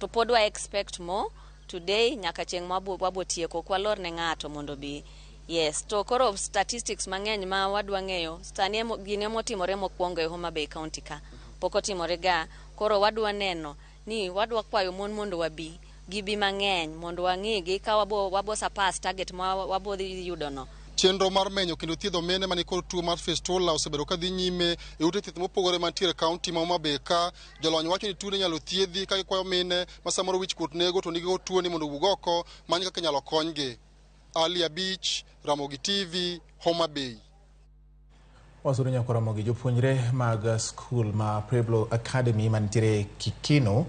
Speaker 11: To podwa expect more today nyaka cheng wabo tieko kwa lor ne ng'ato mondo bi. Yes, to koro statistics mang'eny ma wadwa ng'eyo. Stani gine motimore mokwongo e Homa Bay County ka. Poko timore ga. Koro wadwa neno ni wadwa kwayo mon mondo wabi gibi mang'eny mondo wang'igi ka wabo surpass target ma wabo dhi yudo no.
Speaker 6: Chenro mar menyo kendo thiedho mine mani kod tuo mar fistula osebedo ka dhi nyime e ute thieth mopogore mantiere kaunti ma Homa Bay ka. Jolony wacho ni tuo nyalo thiedhi ka gikwayo mine ma samoro wich kuot nego to nigi tuo ni mondo owuog oko many kaka nyalo konygi. Alia Beach, Ramogi TV, Homa Bay.
Speaker 2: Wasuru nyako Ramogi jopuonjre mag skul ma Pueblo Academy mantiere Kikino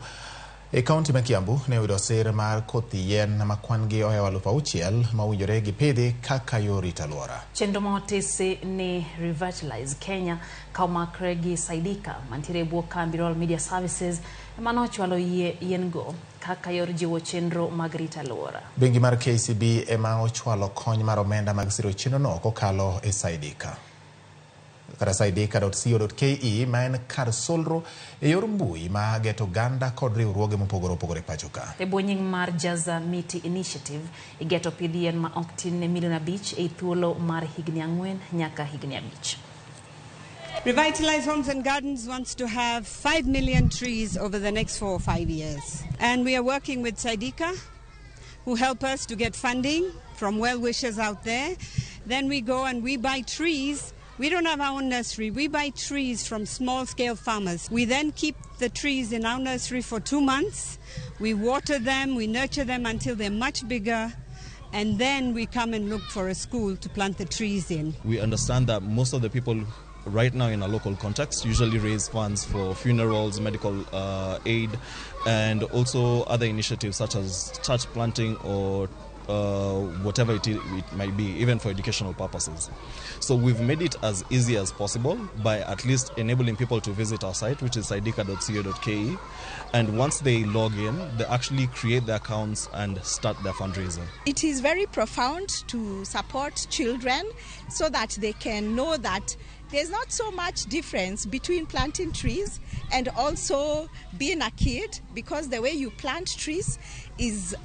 Speaker 2: E kaunti ma Kiambu ne oyudo sir mar koth yien ma kwan-gi ohewo 6,000 ma owinjore gipidhi kaka yor rito alwora.
Speaker 1: Chenro motisi ni Revitalize Kenya kaumakre gi Saidika mantiere e bwo kambi Royal Media Services ema nochwalo yien go kaka yor jiwo chenro mag rito alwora. Bengi mar KCB ema ochwalo kony mar omenda mag siro chenrono kokalo e Saidika. Kata saidika.co.ke ma en kar solro e yor mbui ma geto ganda kod riwruoge mopogore opogore pacho ka. E bwo nying mar Jaza Miti Initiative igeto pidh yien ma ok tin ne milion 5 e thuolo mar higni 4 nyaka higni 5.
Speaker 3: Revitalize Homes and Gardens wants to have 5 million trees over the next 4 or 5 years. And we are working with Saidika, who help us to get funding from well-wishers out there. Then we go and we buy trees. We don't have our own nursery. We buy trees from small-scale farmers. We then keep the trees in our nursery for 2 months. We water them, we nurture them until they're much bigger. And then we come and look for a school to plant the trees in.
Speaker 12: We understand that most of the people right now in a local context usually raise funds for funerals, medical aid, and also other initiatives such as church planting or whatever it might be, even for educational purposes. So we've made it as easy as possible by at least enabling people to visit our site, which is saidika.co.ke, and once they log in, they actually create their accounts and start their fundraising.
Speaker 13: It is very profound to support children so that they can know that there's not so much difference between planting trees and also being a kid, because the way you plant trees is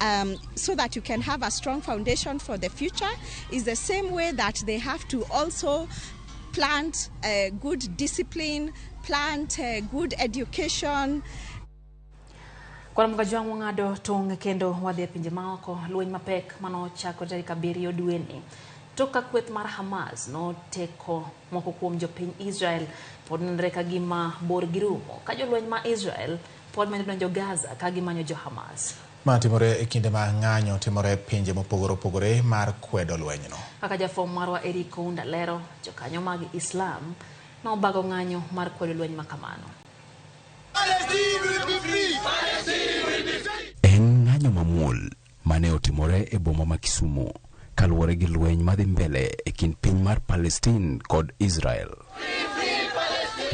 Speaker 13: so that you can have a strong foundation for the future, is the same way that they have to also plant good discipline, plant good education.
Speaker 1: Kwa mkaji wangu ngado tong kendo wadhi pinje maoko lweny mapek mano chako tarik 7 dweni. Toka kweth mar Hamas no teko moko kuom jopiny Israel pod nenre ka gima bor girumo ka jolweny ma Israel pod medo donjo Gaza ka gimanyo jo Hamas. Ma timore e kinde ma ng'anyo timore pinje mopogore opogore mar kwedo lwenyno. Kaka jafom marwa Eric Kounda lero, jokanyo mag Islam no bago ng'anyo mar kwedo lweny makamano.
Speaker 14: En ng'anyo mamuol mane otimore e boma ma Kisumu kaluwore gi lweny madhi mbele e kind piny mar Palestine kod Israel.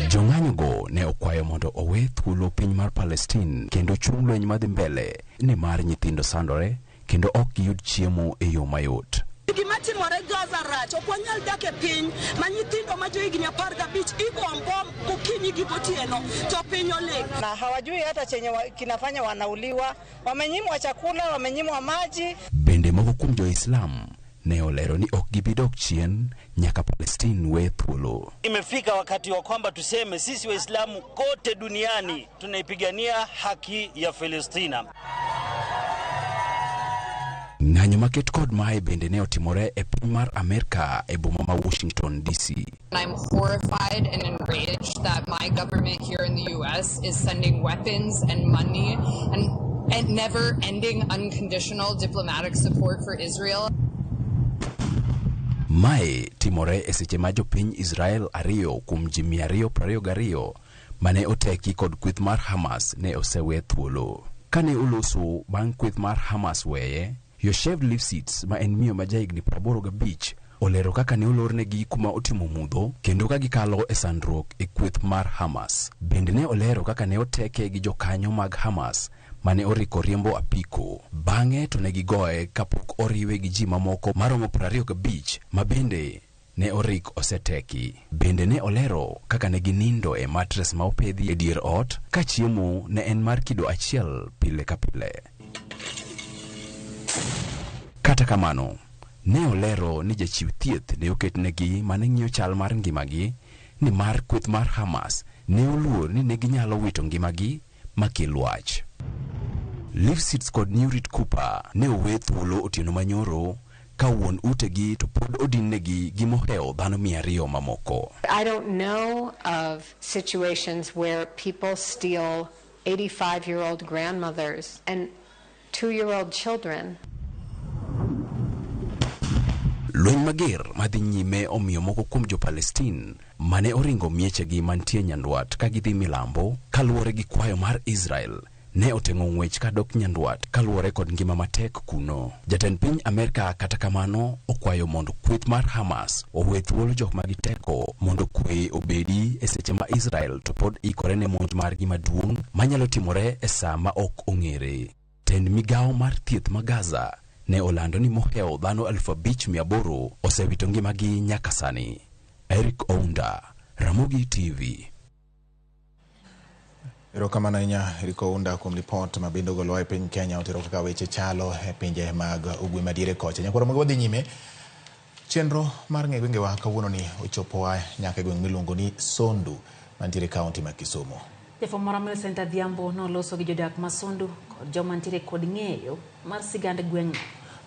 Speaker 14: Jong'anyo go ne okwayo mondo owe thuolo piny mar Palestine kendo chung lweny madhi mbele ni mar nyithindo sandore kendo ok giyud chiemo e yo mayot.
Speaker 15: Gima timore Gaza rach, ok wanyal dak e piny ma nyithindo ma johigni 15 igombo gokinyi gi gotieno to piny olek.
Speaker 16: Na hawajui hata chenye kinafanya wanauliwa, wamenyimwa chakula, wamenyimwa maji.
Speaker 14: Bende moko kuom jo-Islam ne olero ni ok gibidok chien nyaka Palestine we thuolo.
Speaker 17: Imefika wakati wa kwamba tuseme sisi Waislamu kote duniani tunaipigania haki ya Palestina.
Speaker 14: Ng'anyo maket kod mae bende ne otimore e piny mar Amerika e boma ma Washington DC.
Speaker 18: I'm horrified and enraged that my government here in the US is sending weapons and money and never-ending unconditional diplomatic support for Israel.
Speaker 14: Mae timore e seche ma jopiny Israel ariyo kuom ji 222 mane oteki kod kweth mar Hamas ne osewe thuolo. Kane oloso bang' kweth mar Hamas weye, Yoshev Lifsitz ma en miyo ma jahigni 85 olero kaka ne olornegi kuma otimo mudho kendo ka gikalo e sandruok e kweth mar Hamas. Bende ne olero kaka ne oteke gi jokanyo mag Hamas mane oriko riembo apiko. Bang'e to ne gigoye kapok oriwe gi ji mamoko maromo 25 ma bende ne orik oseteki. Bende ne olero kaka ne ginindo e matres ma opedhi e dier ot ka chiemo ne en mar kido achiel pile ka pile. Kata kamano, ne olero ni jachiw thieth ne oketnegi mane ng'iyo chal mar ngimagi ni mar kweth mar Hamas ne oluor ni ne ginyalo wito ngimagi makel wach. Lifsitz kod Newrit Cooper ne owe thuolo otieno manyoro ka wuon utegi to pod odinnegi gimoheo dhano 200 mamoko.
Speaker 19: I don't know of situations where people steal 85-year-old grandmothers and 2-year-old children.
Speaker 14: Lweny mager madhi nyime omiyo moko kuom jo-Palestine mane oringo miechegi mantie nyandwat ka gidhi milambo kaluwore gi kwayo mar Israel ne otengo ng'wech kadok nyandwat kaluwore kod ngima matek kuno. Jatend piny Amerka kata kamano okwayo mondo kweth mar Hamas owe thuolo jok magiteko mondo kwe obedi e seche ma Israel to pod ikore ne monj margi maduong' manyalo timore e sa ma ok ong'ere. Tend migawo mar thieth ma Gaza ne olando ni moheo dhano 5,800 osewito ngimagi nyaka sani. Eric Ounda, Ramogi TV.
Speaker 2: Erokamano ahinya Eric Ounda kuom ripot ma bende ogolo e piny Kenya otero kaka weche chalo e pinje mag ugwe madiere kocha. Nyakoro mag wadhi nyime. Chenro mar ng'e gwengewa kawuono ni ochopowa nyaka gweng' miluongo ni Sondu mantiere kaunti ma Kisumu.
Speaker 1: Jafwambo mar Center Dhiambo noloso gi jodak ma Sondu kod joma mantiere kod ng'eyo mar sigand gweng'.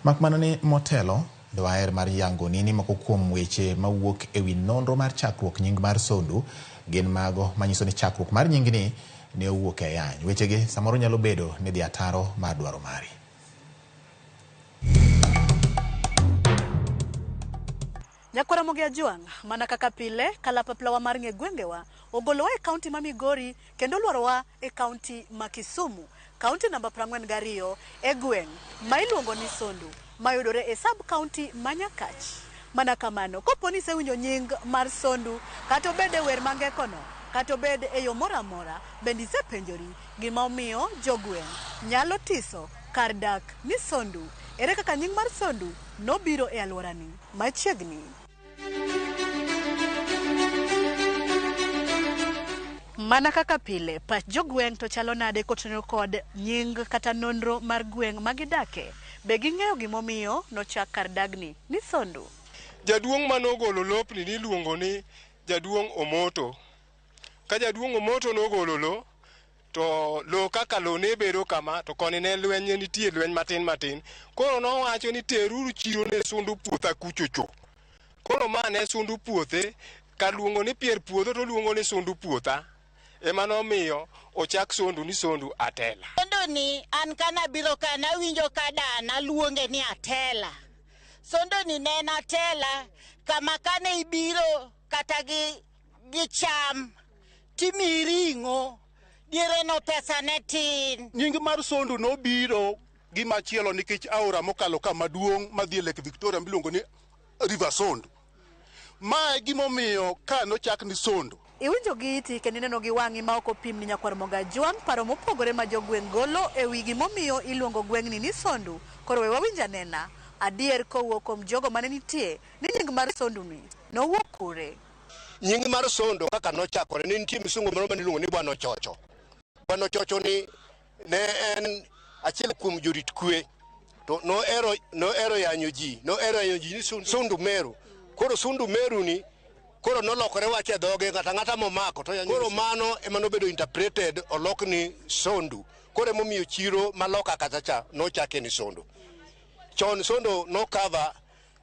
Speaker 2: Makmana ni motelo doaer mar yango nini moko kuom weche mawuok ewi nonro mar chakruok nying mar Sondu gin mago manyiso ni chakruok mar nying ni ne owuok e yany. Wechegi samoro nyalo bedo ni dhi ataro mar dwaro mari.
Speaker 5: Nyakwara Ramogi Ajuang, mana kaka pile kalapapla mar ng'e gwengewa ogolowa e kaunti ma Migori kendo lwarowa e kaunti ma Kisumu, kaunti namba 42 e gweng' ma iluongo ni Sondu mayudore e sub kaunti ma Nyakach. Mana kamano, kopo ni sewinjo nying mar Sondu kata obed e wer mangekono kata obed e yo moro amora, bende isepenjori gima omiyo jogweng' nyalo tiso kar dak ni Sondu. Ere kaka nying mar Sondu nobiro e alworani machiegni. Mana kaka pile, pach jogweng' to chalo nade kotenore kod nying kata nonro mar gweng' magidake. Be ging'eyo gimomiyo nochak kar dagni ni Sondu.
Speaker 8: Jaduong' manogolo lopni niluongo ni Jaduong' Omoto. Ka Jaduong' Omoto nogolo lo, to lo kaka lo ne bedo kama, to koni ne lweny nitie lweny matin. Koro nowacho ni teruru chiro ne Sondu puotha kuchocho. Koro ma ne Sondu puothe, ka luongo ni pier puodho to luongo ni Sondu puotha. Ema nomiyo ochak Sondu ni Sondu Atela.
Speaker 10: Sondu ni an kana biro kana winjo kada na luonge ni Atela. Sondu ni ne en Atela kama kane ibiro kata gi cham timiringo diere no pesa ne tin.
Speaker 20: Nying mar Sondu no biro gi machielo nikech aora mokalo kama duong' madhi Lake Victoria miluongo ni River Sondu. Ma gimomiyo ka nochak ni Sondu.
Speaker 5: Iwinjo gi iti kendo ineno gi wang'i ma ok opim ni Nyakwar Ramogi Ajuang paro mopogore ma jogweng' golo e wi gimomiyo iluongo gweng'ni ni Sondu. Koro we wawinj anena adier kowuok kuom jogo mane nitie ni nying mar Sondu ni nowuok kure.
Speaker 20: Nying mar Sondu kaka nochakore ni nitie misungo moro maniluongo ni Bwana Ochocho. Bwana Ochocho ni ne en achiel kuom jorit kwe to noero yanyo ji ni Sondu Meru. Koro Sondu Meru ni koro nolokore wache dhoge ng'ata momako to koro mano ema nobedo interpreted olok ni Sondu. Koro emomiyo chiro maloka kachacha nochake ni Sondu. Chon Sondu no cover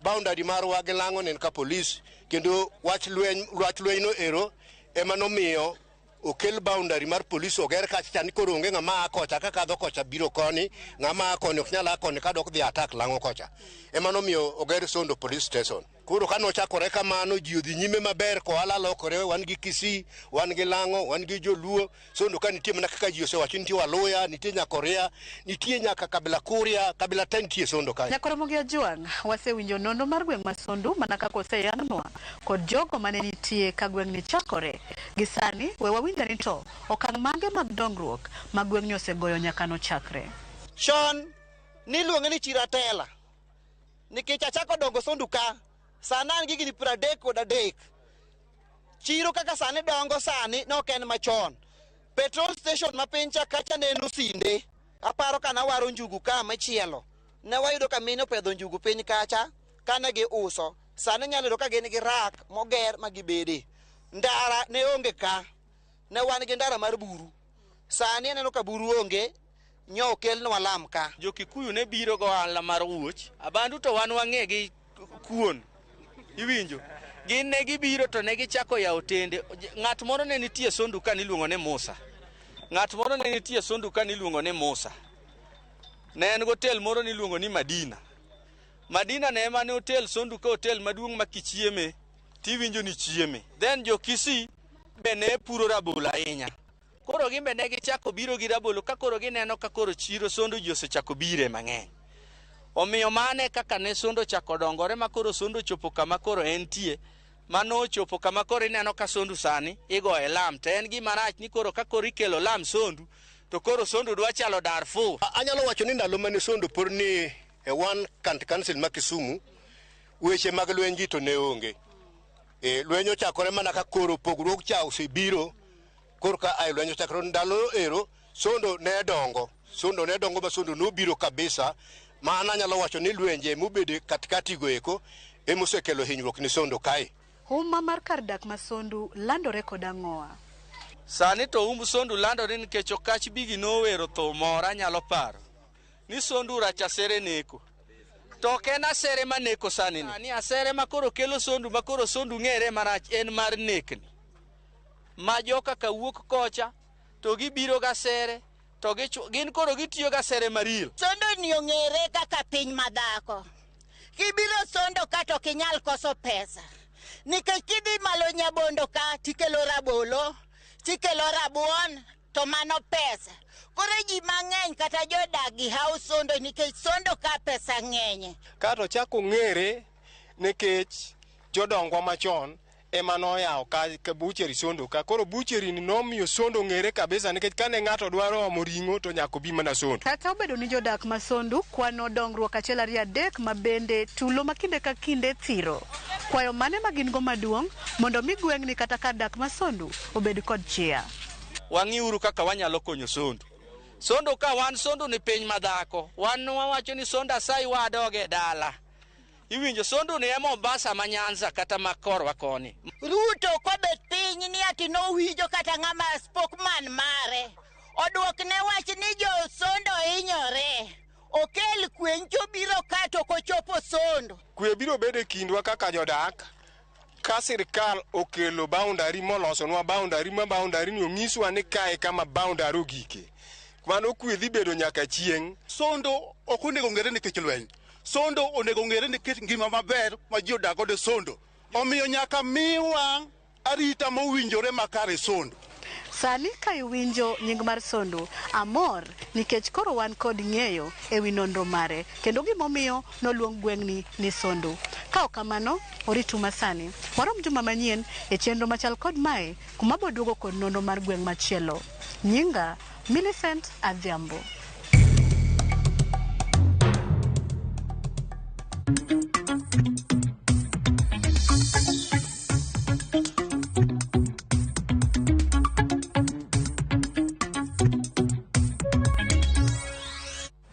Speaker 20: boundary marwa gi Lang'o nen ka police kendo wach lweny no ero ema nomiyo okel boundary mar police oger kacha ni koro onge ng'ama kocha kaka dho kocha biro koni ng'ama koni ok nyala koni ka dok dhi attack Lang'o kocha. Ema nomiyo oger Sondu police station. Koro kano chakore kamano ji odhi nyime maber ko ala lokore wan gi Kisii, wan gi Lang'o, wan gi Joluo. Sondu ka nitie mana kaka ji osewacho nitie Waluya, nitie Nyakoria, nitie nyaka kabila Kuria, kabila ten nitie Sondu ka.
Speaker 5: Nyakwar Ramogi Ajuang, wasewinjo nonro mar gweng' ma Sondu mana kaka oseyang'nwa kod jogo mane nitie ka gweng'ni chakore. Gisani we wawinj ni to okang' mage mag dongruok ma gweng'ni osegoyo nyaka nochakre.
Speaker 10: Sean niluonge ni Chiratela. Nikech achako dongo Sondu ka sana an gigi ni 33. Chiro kaka sani dongo sani no ken machon. Petrol station ma piny Chakacha ne nusinde. Aparo kana waro njugu ka machielo. Ne wayudo ka mine opedho njugu piny kacha kana gi uso. Sani nyalo yudo ka gin gi rak moger magibede. Ndara ne onge ka. Ne wan gi ndara mar buru. Sani aneno ka buru onge. Nyo okel nwa lam ka.
Speaker 17: Jo Kikuyu ne biro go ala mar wuoch. Abandu to wan wang'e gi kuon. Iwinjo. Gin ne gibiro to ne gichako yawo tende. Ng'at moro ne nitie Sondu ka niluongo ne Musa. Ne en hotel moro niluongo ni Madina. Madina ne ema ne hotel Sondu ka hotel maduong' ma kichieme. Tiwinjo ni chieme. Then jo Kisii be ne puro rabolo ahinya. Koro gimbe ne gichako biro gi rabolo ka koro gineno ka koro chiro sondo ji osechako bire mang'eny. Omiyo mane kaka ne sondo chako dongore ma koro sondo chopo kama koro entie. Mano chopo kama koro ineno ka sondu sani igoye lam. To en gima rach ni koro ka koro ikelo lam sondu to koro sondu dwa chalo Darfur.
Speaker 20: Anyalo wacho ni ndalo mane sondo por ni e wan county council ma Kisumu weche mag lweny ji to ne onge. Lweny ochakore mana ka koro pogruok cha osebiro koro ka ai lweny ochakore ndalo ero sondo ne dongo ma sondo nobiro kabisa. Mana anyalo wacho ni lwenje mobede katikati go eko emosekelo hinyruok ni sondo kae.
Speaker 5: Huma mar kar dak ma Sondu landore kod ang'owa.
Speaker 17: Sani to Sondu landore nikech okach bigi nowero tho mora nyalo paro. Ni Sondu racha sere neko. To ken asere maneko sani ni asere makoro kelo Sondu makoro Sondu ng'ere marach en mar nekni. Ma joka kawuok kocha to gibiro gasere to gin koro gitiyo gasere maril.
Speaker 21: Sondo ni ong'ere kaka piny madhako. Kibiro sondo ka to kinyal koso pesa. Nikech kidhi malo Nyabondo ka tikelo rabolo, tikelo rabuon, to mano pesa. Koro ji mang'eny kata jodagi hao sondo nikech sondo ka pesa ng'enye.
Speaker 8: Ka to chako ng'ere nikech jodongwa machon ema noyawo ka bucheri sondo ka. Koro bucheri ni nomiyo sondo ng'ere kabisa nikech kane ng'ato dwaro omo ring'o to nyako bi mana sondo.
Speaker 5: Kata obedo ni jodak ma Sondu kwano dongruok achiel ariyo adek ma bende tulo ma kinde ka kinde thiro. Kwayo mane ma gin go maduong' mondo mi gweng'ni kata kar dak ma Sondu obed kod chia.
Speaker 17: Wang'iuru kaka wanyalo konyo Sondu. Sondo ka wan Sondu ni piny madhako. Wan wawacho ni sondo asai wadoge dala. Iwinjo Sondu ni Mombasa ma Nyanza kata ma korwa koni.
Speaker 21: Ruto kobet piny ni ati no wijo kata ng'ama spokesman mare. Odwok ne wach ni jo sondo hinyore. Okel kwencho biro kato kochopo Sondo.
Speaker 8: Kwe biro bede kindwa kaka jodak. Ka sirkal okelo boundary molosonwa boundary ma boundary ni onyiswa ni kae kama boundary ogike. Mano kwe dhi bedo nyaka chieng'.
Speaker 22: Sondo ok onego ng'ere nikech lweny. Sondo onego ng'ere nikech ngima maber ma ji odak godo Sondo. Omiyo nyaka miwa arita mowinjore makare Sondo.
Speaker 5: Sani ka iwinjo nying mar Sondu, amor nikech koro wan kod ng'eyo ewi nonro mare kendo gimomiyo noluong gweng'ni ni Sondu. Ka ok kamano, oritu masani. Warom juma manyien e chenro machal kod mae kuma boduogo kod nonro mar gweng' machielo. Nyinga Millicent Adhiambo.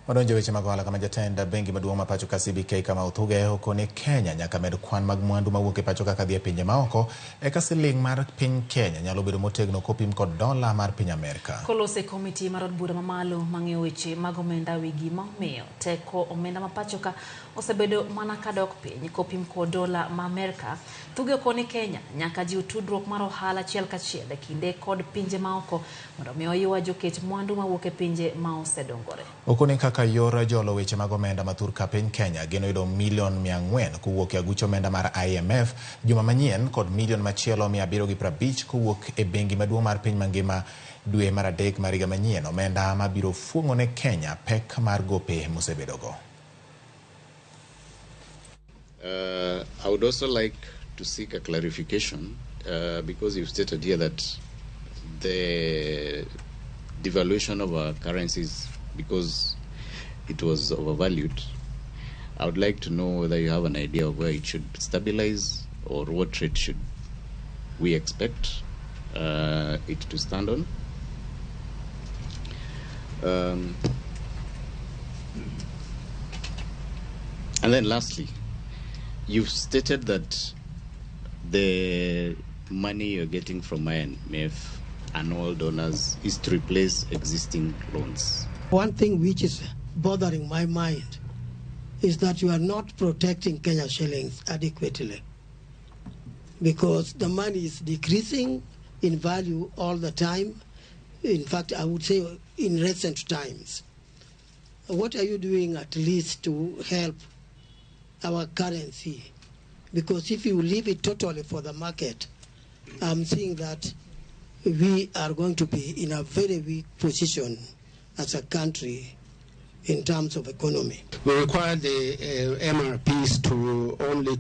Speaker 2: Wadonjo weche mag ohala kama jatend bengi maduong' ma pacho ka CBK kama Uthuge okone Kenya nyaka med kwan mag mwandu mawuok e pacho ka dhi e pinje maoko eka siling mar piny Kenya nyalo bedo motegno kopim kod dola mar piny Amerika.
Speaker 1: Kolose komiti mar od bura mamalo mang'iyo weche mag omenda wi gima omiyo teko omenda ma pacho ka osebedo mana kadok piny kopim kod dola ma Amerika. Thuge okone Kenya nyaka jiw tudruok mar ohala achiel kachiel e kinde kod pinje maoko mondo omi oywa joket mwandu mawuok e pinje ma osedongore.
Speaker 2: Okone kaka yor jolo weche mag omenda mathur ka piny Kenya geno yudo milion 400 kowuok e aguch omenda mar IMF juma manyien kod milion machielo 750 kowuok e bengi maduong' mar piny mangima dwe mar adek mar higa manyien, omenda mabiro fuong'o ne Kenya pek mar gope mosebedogo.
Speaker 23: I would also like to seek a clarification because you've stated here that the devaluation of our currencies because it was overvalued. I would like to know whether you have an idea of where it should stabilize or what rate should we expect it to stand on. And then lastly, you've stated that the money you're getting from IMF and all donors is to replace existing loans.
Speaker 24: One thing which is bothering my mind is that you are not protecting Kenya shillings adequately because the money is decreasing in value all the time. In fact, I would say in recent times. What are you doing at least to help our currency? Because if you leave it totally for the market, I'm seeing that we are going to be in a very weak position as a country in terms of economy.
Speaker 4: We require the MRPs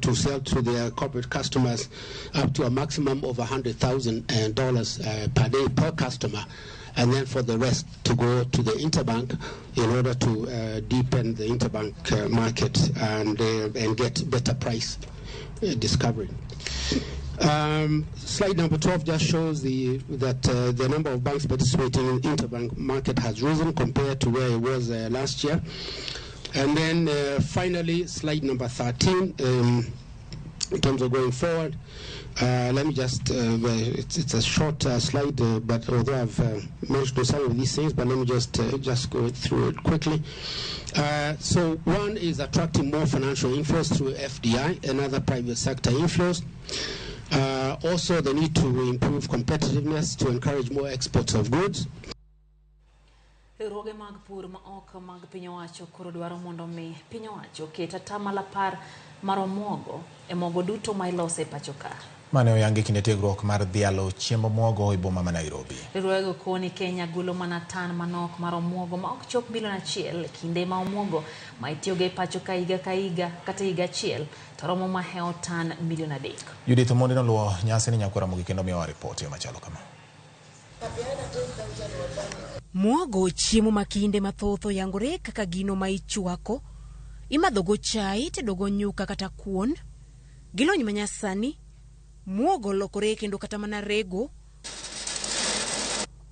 Speaker 4: to sell to their corporate customers up to a maximum of $100,000 per day per customer, and then for the rest to go to the interbank in order to deepen the interbank market and get better price discovery. Slide number 12 just shows that the number of banks participating in the interbank market has risen compared to where it was last year. And then finally, slide number 13, in terms of going forward, let me just, it's a short slide, but although I've mentioned some of these things, but let me just go through it quickly. So one is attracting more financial inflows through FDI and other private sector inflows. Also, the need to improve competitiveness to encourage more exports of goods.
Speaker 1: Roge mag pur ma ok mag piny owacho koro dwaro mondo mi piny owacho ket atama lapar mar omuogo e mogo duto ma iloso e pacho ka.
Speaker 2: Mane oyangi kinde tiegruok mar dhialo chiemb omuogo e boma ma Nairobi.
Speaker 1: Riwruogo koni Kenya golo mana tan manok mar omuogo ma ok chop milion achiel kinde ma omuogo ma itiyogo e pacho ka higa kata higa achiel to romo maheo tan milion 3.
Speaker 2: Judith Omondi noluwo nyasi ni Nyakwara Mogi kendo miyowa ripoti machalo kama.
Speaker 7: Muogo chiemo makinde mathoth oyangore kaka gino ma ichwako, imadhogo chai, tedogo nyuka kata kuon. Gilony manyasani, muogo lokore kendo kata mana rego.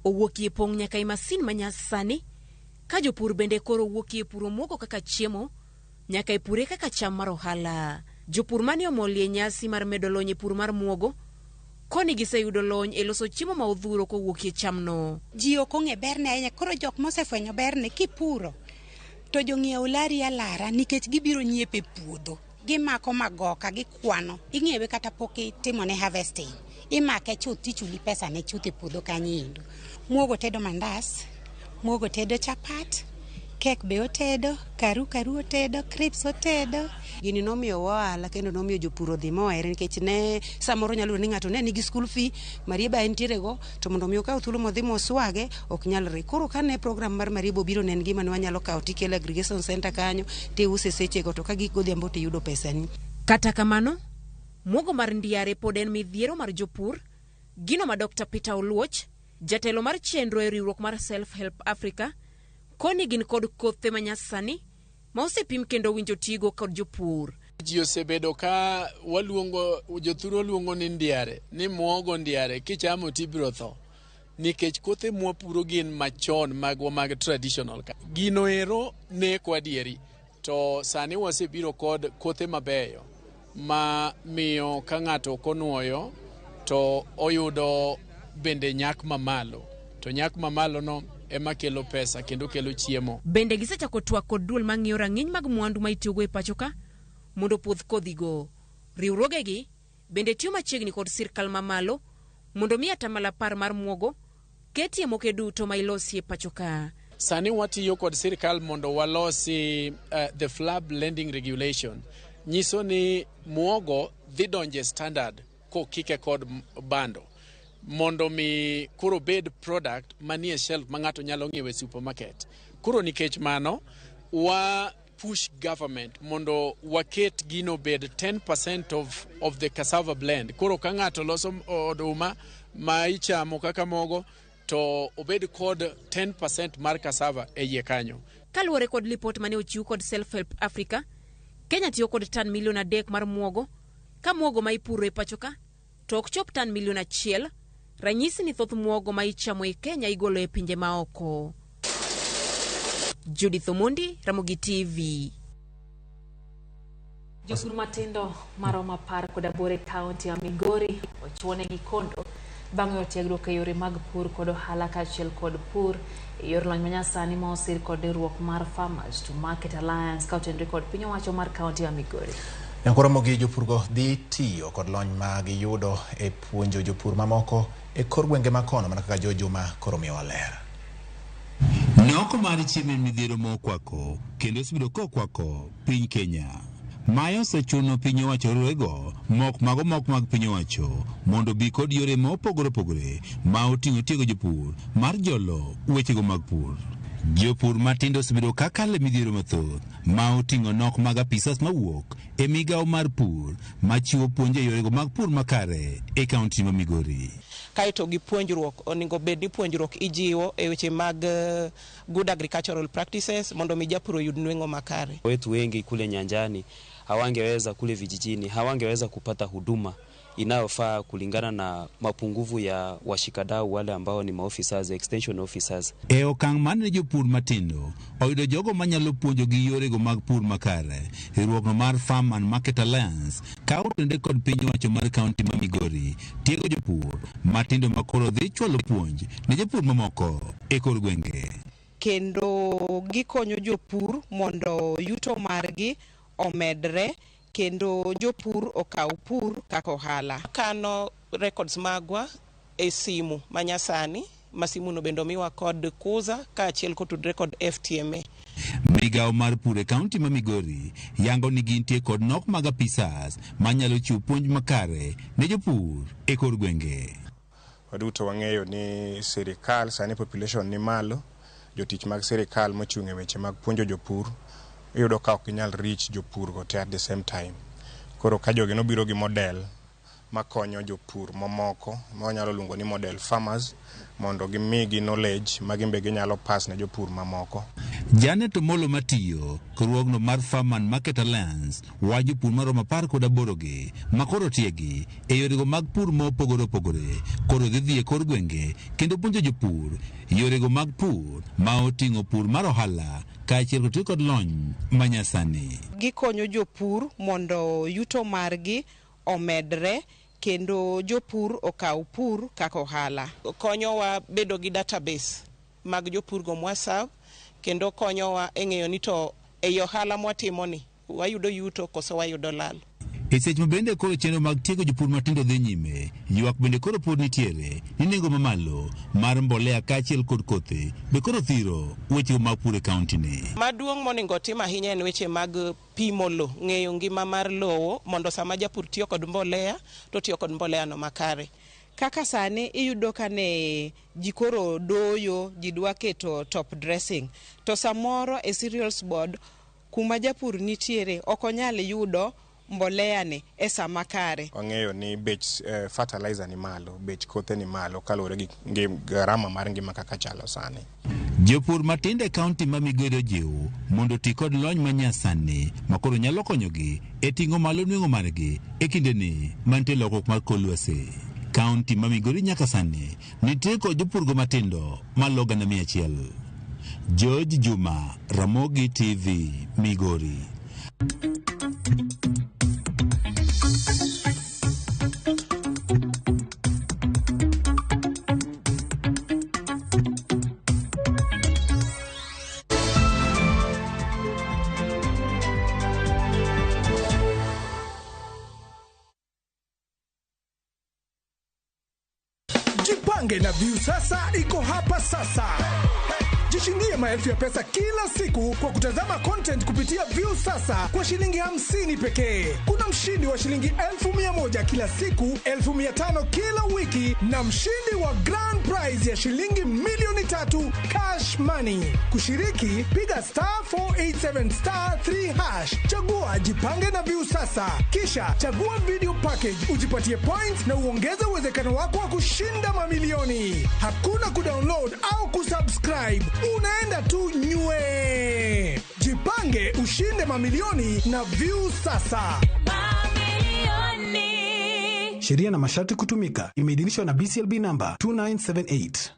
Speaker 7: Owuokie pong' nyaka i masin manyasani, ka jopur bende koro owuokie puro muogo kaka chiemo, nyaka ipure kaka cham mar ohala. Jopur mane omolie nyasi mar medo lony e pur mar muogo, koni giseyudo lony e loso chiemo ma odhuro kowuokie chamno.
Speaker 9: Ji ok ong'e berne ahinya, koro jok mosefwenyo berne kipuro to jong'iewo lari alara nikech gibiro nyiepo e puodho. Gimako magoka, gikwano. Ing'iewe kata pok itimone harvesting. Imake chuth tichuli pesa ne chuth e puodho kanyindo. Muogo tedo mandas, muogo tedo chapat, kek be otedo, karu otedo, crips otedo.
Speaker 11: Gini nomiyo ohala kendo nomiyo jopur odhi mohere nikech ne samoro nyalo ni ng'ato ne nigi school fee Marieba entiere go to mondo mi okaw thuolo modhi moswage ok nyalre. Koro kane program mar Marieba obiro ne en gima ne wanyalo kawo tikelo aggregation center kanyo te use seche go to ka gik godhiambo te yudo pesani.
Speaker 7: Kata kamano, muogo mar ndiare pod en midhiero mar jopur. Gino ma Dr. Peter Oluoch, jatelo mar chenro e riwruok mar Self Help Africa, koni gin kod kothe manyasani ma osepim kendo winjo tigo kod jopur.
Speaker 25: Ji osebedo ka jothuro luongo ni ndiare, ni muogo ndiare, kichamo tibiro tho. Nikech kothe mwapuro gin machon mag traditional. Gino ero neko adieri, to sani wasebiro kod kothe mabeyo ma miyo ka ng'ato konuoyo to oyudo bende nyak mamalo. To nyak mamalo no ema kelo pesa kendo kelo chiemo.
Speaker 7: Bende gisechako twak kod duol mang'iyo rang'iny mag mwandu ma itiyogo e pacho ka mondo puoth kodhigo. Riwruogegi bende tiyo machiegni kod sirkal mamalo mondo mi atamala par mar muogo ketie moke duto ma ilosi e pacho ka.
Speaker 25: Sani watiyo kod sirkal mondo walosi the FLAB lending regulation. Nyiso ni muogo dhi donje standard kokike kod bando. Mondo mi kuro bed product manie shelf ma ng'ato nyalo ng'iewo e supermarket. Kuro nikech mano wa push government mondo waket gino bed 10% of the cassava blend. Kuro ka ng'ato loso oduma ma ichamo kaka mogo to obed kod 10% mar cassava e iye kanyo.
Speaker 7: Kaluwore kod lipot mane ochiw kod Self Help Africa, Kenya tiyo kod tan milion 3 mar muogo, ka muogo ma ipuro e pacho ka to ok chop tan milion 1. Ranyisi ni thoth muogo ma ichamo e Kenya igolo e pinje maoko. Judith Omondi, Ramogi TV.
Speaker 1: Jopur matindo maroma par kod abore kaunti ya Migori ochuone gi kondo bang' yotiegruok e yore mag pur kod ohala kaachiel kod pur e yor lony manyasani ma osir kod riwruok mar Farmers to Market Alliance ka otenore kod piny owacho mar kaunti ya Migori.
Speaker 2: Nyakwara Mogi jopurgo dhi tiyo kod lony ma giyudo e puonjo jopur mamoko e kor gwenge makono mana kaka Jojuma koro miyowa ler.
Speaker 26: Nok mar chiemo midhiero mokwako kendo osebedo kokwako piny Kenya.
Speaker 3: Mayo sechuno piny owacho rego mok mag piny owacho mondo bi kod yore mopogore opogore ma oting'o tiego jopur mar jolo wechego mag pur. Jopur matindo osebedo kakale midhiero mathoth ma oting'o nok mag apisas mawuok e migawo mar pur machiwo puonj e yorego mag pur makare e kaunti ma Migori.
Speaker 6: Kaito gi puonjruok onego bed ni puonjruok ijiwo e weche mag good agricultural practices mondo mi japur oyud nweng'o makare.
Speaker 12: Wetu wengi kule nyanjani hawangeweza, kule vijijini hawangeweza kupata huduma inayofaa kulingana na mapungufu ya washikadau wale ambao ni maofficers, extension officers.
Speaker 3: E okang' mane jopur matindo oyudo jogo manyalo puonjo gi yorego mag pur makare, riwruokno mar Farm and Market Alliance kawo tende kod piny owacho mar kaunti ma Migori tiego jopur matindo makoro dhi chwalo puonj ne jopur mamoko e kor gwenge.
Speaker 6: Kendo gikonyo jopur mondo yuto margi omedre, kendo jopur okaw pur kaka ohala. Kano records magwa e simu manyasani, masimu no bendo miwa kod kuza ka achiel kotudre kod FTMA.
Speaker 3: Migawo mar pur e kaunti ma Migori yango ni gintie kod nok mag apisas manyalo chiwo puonj makare ne jopur e kor gwenge.
Speaker 8: Waduto wang'eyo ni sirikal sani population ni malo, jotich mag sirikal mochung' e weche mag puonjo jopur iyudo ka ok inyal reach jopur go at the same time. Koro ka jogi nobiro gi model makonyo jopur mamoko ma wanyalo luongo ni model farmers mondo gimigi knowledge ma gimbe ginyalo pass ne jopur mamoko.
Speaker 3: Janet Omolo matiyo riwruogno mar Farm and Market Alliance wa jopur maromo 18 makoro tiegi e yorego mag pur mopogore opogore koro dhi e kor gwenge kendo puonjo jopur yorego mag pur ma oting'o pur mar ohala kaachiel kod lony manyasani.
Speaker 6: Gikonyo jopur mondo yuto margi omedre, kendo jopur okaw pur kaka ohala. Konyowa bedo gi database mag jopur go mwasaw, kendo konyowa e ng'eyo ni to e ohala mwatimo ni wayudo yuto koso wayudo lal.
Speaker 3: E seche bende koro chenro mag tiego jopur matindo dhi nyime, ywak bende koro pod nitiere ni nengo mamalo mar mbolea kaachiel kod kothe be koro thiro weche mag pur e kaunti ni.
Speaker 6: Maduong' monego tim ahinya en weche mag pimo lo, ng'eyo ngima mar lowo mondo sama japur tiyo kod mbolea to tiyo kod mbolea no makare. Kaka sani iyudo ka ne jikoro doyo jidwa keto top dressing, to samoro e cereals board kuma japur nitiere okonyal yudo mbolea ni e sama kare.
Speaker 8: Wang'eyo ni bech fertilizer ni malo, bech kothe ni malo kaluwore gi gharama mar ngima kaka chalo sani.
Speaker 3: Jopur matinde kaunti ma Migori jiwo mondo ti kod lony manyasani makoro nyalo konyogi e ting'o malo nweng'o margi e kindeni mantie lokruok mar kor lwasi. Kaunti ma Migori nyaka sani nitie kod jopurgo matindo malo 100. George Juma, Ramogi TV, Migori.
Speaker 13: Jipange na View sasa iko hapa sasa. Jishindie maelfu ya pesa kila siku kwa kutazama content kupitia View sasa kwa shilingi 50 pekee. Kuna mshindi wa shilingi 1,100 kila siku, 1,500 kila wiki na mshindi wa grand prize ya shilingi milioni 3 cash money. Kushiriki, piga *487*3#. Chagua Jipange na View sasa. Kisha chagua video package, ujipatie points na uongeze uwezekano wako wa kushinda mamilioni. Hakuna kudownload au kusubscribe. Unaenda tu nywe. Jipange ushinde mamilioni na View sasa. Mamilioni. Sheria na masharti kutumika. Imeidhinishwa na BCLB namba 2978.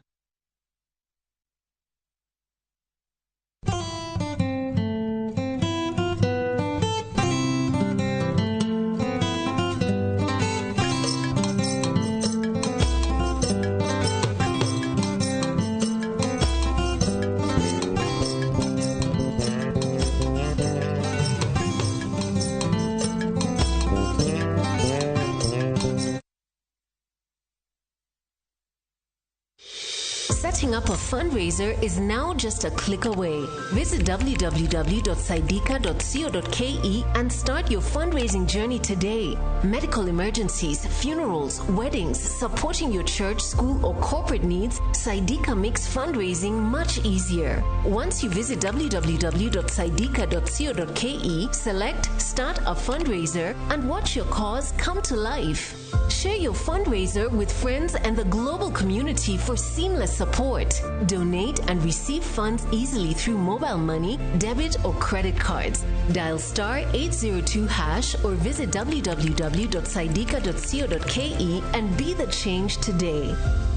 Speaker 14: Setting up a fundraiser is now just a click away. Visit www.saidika.co.ke and start your fundraising journey today. Medical emergencies, funerals, weddings, supporting your church, school, or corporate needs, Saidika makes fundraising much easier. Once you visit www.saidika.co.ke, select Start a Fundraiser and watch your cause come to life. Share your fundraiser with friends and the global community for seamless support. Donate and receive funds easily through mobile money, debit, or credit cards. Dial *802# or visit www.saidika.co.ke and be the change today.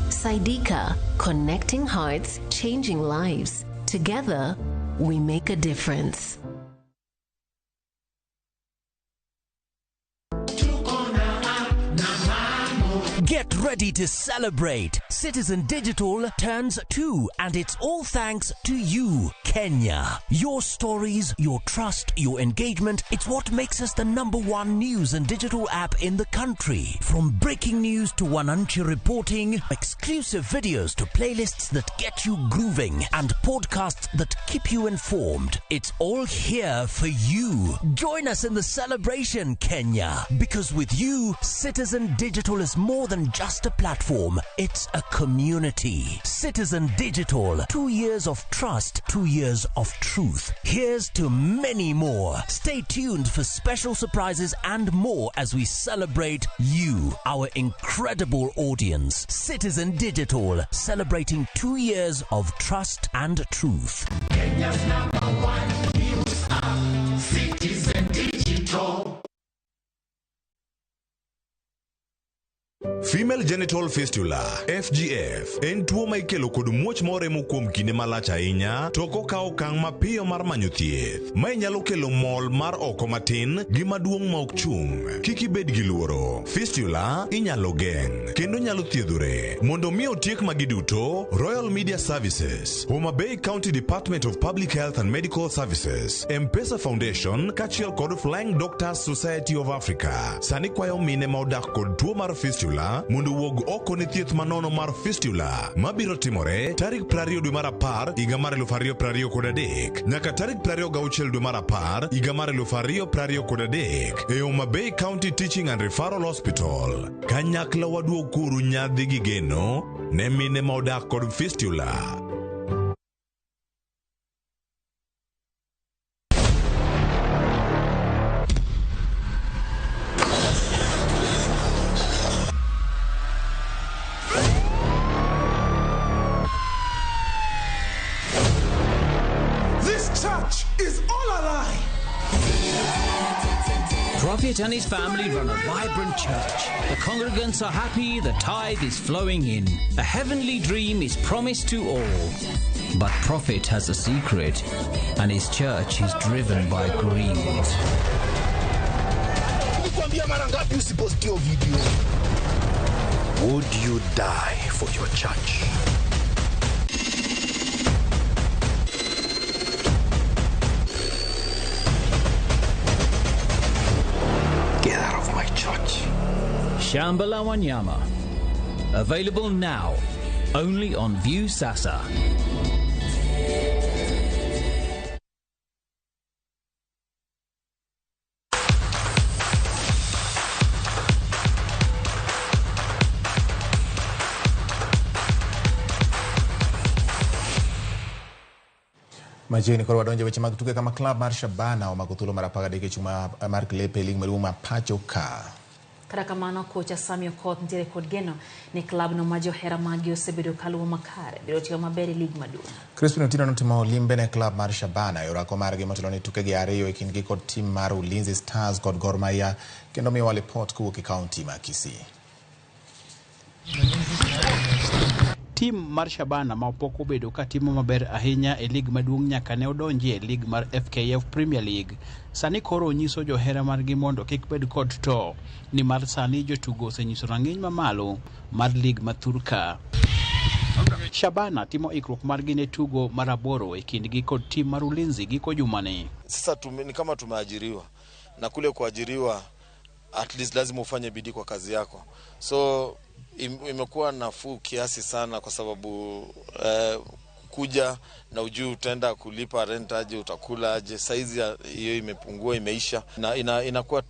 Speaker 14: Saidika, connecting hearts, changing lives. Together, we make a difference.
Speaker 15: Get ready to celebrate. Citizen Digital turns 2, and it's all thanks to you, Kenya. Your stories, your trust, your engagement, it's what makes us the #1 news and digital app in the country. From breaking news to Wananchi reporting, exclusive videos to playlists that get you grooving, and podcasts that keep you informed. It's all here for you. Join us in the celebration, Kenya. Because with you, Citizen Digital is more than just a platform, it's a community. Citizen Digital, 2 years of trust, 2 years of truth. Here's to many more. Stay tuned for special surprises and more as we celebrate you, our incredible audience. Citizen Digital, celebrating 2 years of trust and truth.
Speaker 16: Kenya's #1 news app, Citizen Digital.
Speaker 18: Female genital fistula (FGF) en tuo ma ikelo kod muoch moremo kuom kinde malach ahinya to kokao okang' mapiyo mar manyo thieth. Ma nyalo kelo mol mar oko matin gi maduong' ma ok chung'. Kik ibed gi luoro. Fistula inyalo geng' kendo nyalo thiedhore. Mondo mi otiek magi duto, Royal Media Services, Homa Bay County Department of Public Health and Medical Services, M-Pesa Foundation kachiel kod Flying Doctors Society of Africa sani kwayo mine ma odak kod tuo mar fistula mondo wuog oko ne thieth manono mar fistula mabiro timore tarik 20 dwe mar 10 higa mar 2023 nyaka tarik 26 dwe mar 10 higa mar 2023 e Homa Bay County Teaching and Referral Hospital. Kanyakla waduog kuru nyadhi gi geno ne mine ma odak kod fistula.
Speaker 19: Prophet and his family run a vibrant church. The congregants are happy, the tithe is flowing in. A heavenly dream is promised to all. But Prophet has a secret, and his church is driven by greed.
Speaker 18: Would you die for your church? Get out of my church.
Speaker 19: Shambhala Wanyama. Available now, only on View Sasa.
Speaker 2: Machiegni koro wadonjo weche mag tuke kama klab mar Shabana omako thuolo mar 10 dakika chuma mar klepe lig maduong' ma pacho ka.
Speaker 1: Kata kamano kocha Sami Okoth ntiere kod geno ni klab no ma johera magi osebedo kaluwo makare biro tiyo maber e lig maduong'.
Speaker 2: Crispin Otieno notimo limbe ne klab mar Shabana e orako margi motelo ni tuke gi ariyo e kindgi kod tim mar Ulinzi Stars kod Gor Mahia kendo miyo report kowuok e kaunti ma Kisii.
Speaker 26: Tim mar Shabana ma opok obedo ka timo maber ahinya e lig maduong' nyaka ne odonji e lig mar FKF Premier League. Sani koro nyiso johera margi mondo kik bed kod to ni mar sani jotugo osenyiso rang'iny mamalo mar lig ma Thurka. Shabana timo ikruok margi ne tugo mar 8 e kindgi kod tim mar Ulinzi giko jumani.
Speaker 27: Sasa ni kama tumeajiriwa na kule kuajiriwa at least lazima ufanye bidii kwa kazi yako. So imekuwa nafuu kiasi sana kwa sababu kuja na ujuu utaenda kulipa rent aje, utakula aje, saizi hiyo imepungua, imeisha, na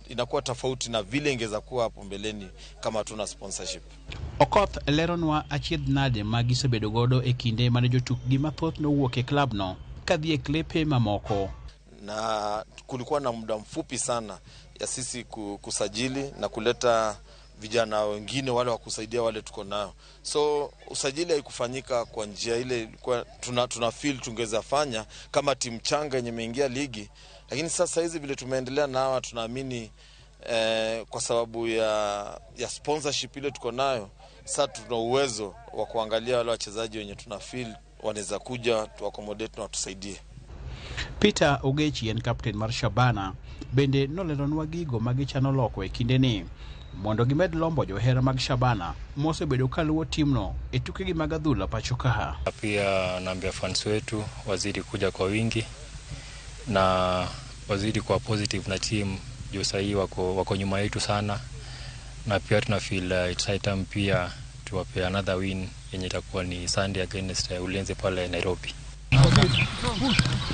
Speaker 27: inakuwa tofauti na vile ingeza kuwa hapo mbeleni kama tuna sponsorship.
Speaker 26: Okoth leronwa achiedh nade magisebedo godo e kinde mane jotukgi mathoth nowuok e club no kadhi e klepe mamoko.
Speaker 27: Na kulikuwa na muda mfupi sana ya sisi kusajili na kuleta vijana wengine wale wa kusaidia wale tuko nao. So usajili haikufanyika kwa njia ile tuna feel tungeweza fanya kama timu changa yenye imeingia ligi, lakini sasa hizi vile tumeendelea nao tunaamini kwa sababu ya sponsorship ile tuko nayo, sasa tuna uwezo wa kuangalia wale wachezaji wenye tuna feel wanaweza kuja tu accommodate na watusaidie.
Speaker 26: Peter Ogechi en captain mar Shabana bende noleronwa gigo magichano loko e kindeni mondo gimed lombo johera mag Shabana mosebedo kaluwo timno e tukegi mag adhula pacho kaha.
Speaker 5: Pia naambia fans wetu wazidi kuja kwa wingi na wazidi kwa positive na team juu sahii wako nyuma yetu sana, na pia tuna feel it's high time pia tuwape another win yenye itakuwa ni Sunday against Ulinzi pale Nairobi.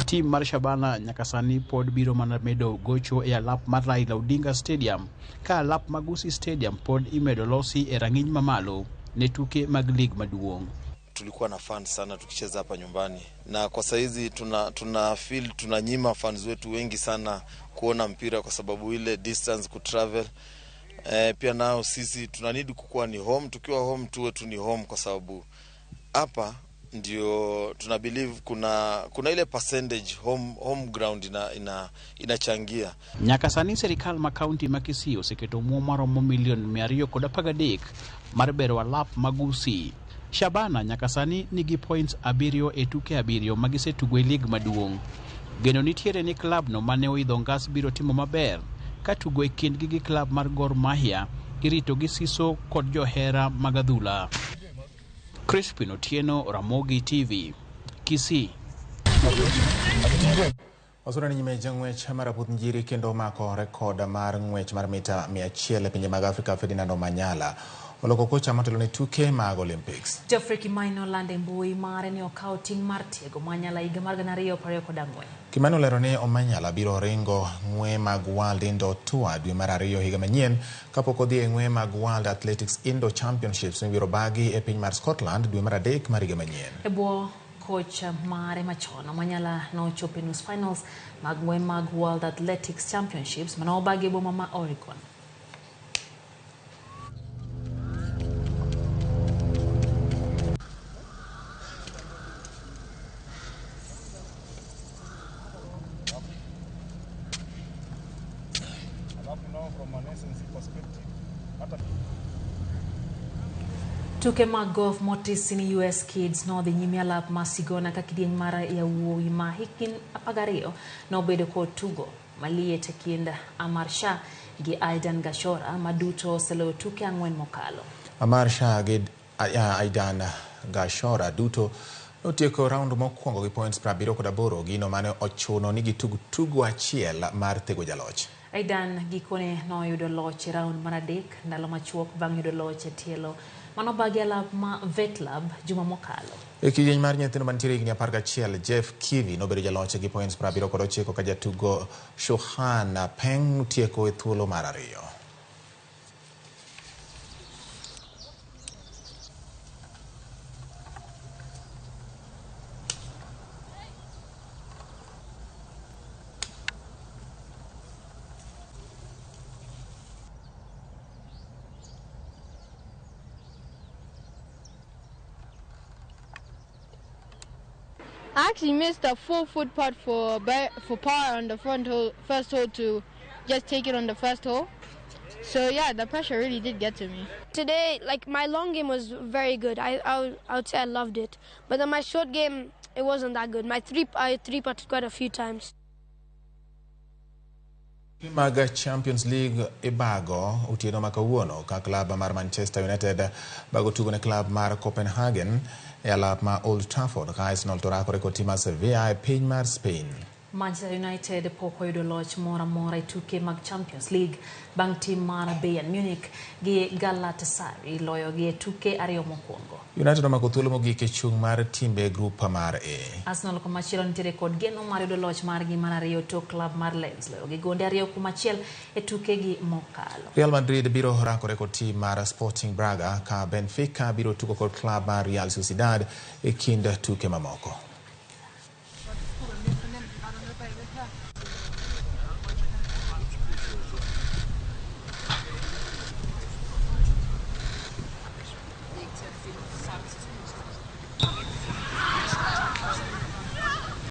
Speaker 26: Team mar Shabana nyakasani pod biro mana medo gocho e alap mar Raila Odinga Stadium ka alap Magusi Stadium pod imedo losi e rang'iny mamalo ne tuke mag league maduong'.
Speaker 27: Tulikuwa na fans sana tukicheza hapa nyumbani, na kwa saizi tuna feel tunanyima fans wetu wengi sana kuona mpira kwa sababu ile distance kutravel. Pia nao sisi tunanidi kukuwa ni home, tukiwa home tuwe tu ni home kwa sababu hapa ndio tuna believe kuna ile percentage home ground inachangia.
Speaker 26: Nyakasani serikal ma county ma Kisii oseketo maromo milion 213 mar bero alap Magusi. Shabana nyakasani nigi points 7 e tuke 7 magisetugo e league maduong'. Geno nitiere ni club no mane oidho ngas biro timo maber ka tugo e kindgi gi club mar Gor Mahia irito gi siso kod johera mag adhula. Crispin Otieno, Ramogi TV, Kisii.
Speaker 2: Osura ni nyime jang'wech maraput njiri kendo mako rekoda mar ng'wech mar mita 100 e pinje mag Afrika Ferdinand Omanyala oloko kocha matelo ne tuke mag Olympics.
Speaker 1: Geoffrey Kimani olando mbui mare ni okawo ting' mar tiego Omanyala higa mar 2024.
Speaker 2: Kimani olero ni Omanyala biro ringo ng'we mag World Indoor Tour dwe mar 2 higa manyien kapok odhi e ng'we mag World Athletics Indoor Championships mibiro bagi e piny mar Scotland dwe mar 3 mar higa manyien.
Speaker 1: Ebwo kocha mare machon Omanyala nochopo e nus finals mag ng'we mag World Athletics Championships manobagi e boma ma Oregon. Tuke mag golf motis ni US Kids no dhi nyime alap masigona ka kidieny mara ya wuowi ma hikin 12 no bedo kod tugo maliet e kind Amar Shah gi Aidan Gashora maduto selo tuke 4 mokalo.
Speaker 2: Amar Shah gi Aidan Gashora duto notieko round mokwongo gi points 78 gino mane ochuno ni tugo achiel mar tego jaloch.
Speaker 1: Aidan gikone no yudo loch round mar 3 ndalo machuok bang' yudo loch e tielo manobagi alap ma Vetlab juma mokalo.
Speaker 2: E kidieny mar nyithindo mantiere higni 11 Jeff Kivi nobedo jaloch gi points 79 ka jatugo Shohan Peng tieko e thuolo mar 2.
Speaker 10: I actually missed a 4-foot putt for par on the first hole to just take it on the first hole. So yeah, the pressure really did get to me.
Speaker 17: Today, like my long game was very good. I would say I loved it. But then my short game, it wasn't that good. I three-putted quite a few times.
Speaker 2: Maga Champions League ibago utieno makawuono ka klab mar Manchester United bago tugo ne klab mar Copenhagen e alap ma Old Trafford ka Arsenal to rakore kod tim mar Sevilla e piny mar Spain.
Speaker 1: Manchester United pok oyudo loch moro amora e tuke mag Champions League bang' tim mar Bayern Munich gi Galatasaray loyogi e tuke ariyo mokwongo.
Speaker 2: United omako thuolo mogik e chung' mar timbe grup mar A.
Speaker 1: Arsenal komachielo nitiere kod geno mar yudo loch margi mar ariyo tok klab mar Lens loyogi gonde 2-1 e tukegi mokalo.
Speaker 2: Real Madrid biro rakore kod tim mar Sporting Braga ka Benfica biro tugo kod klab mar Real Sociedad e kind tuke mamoko.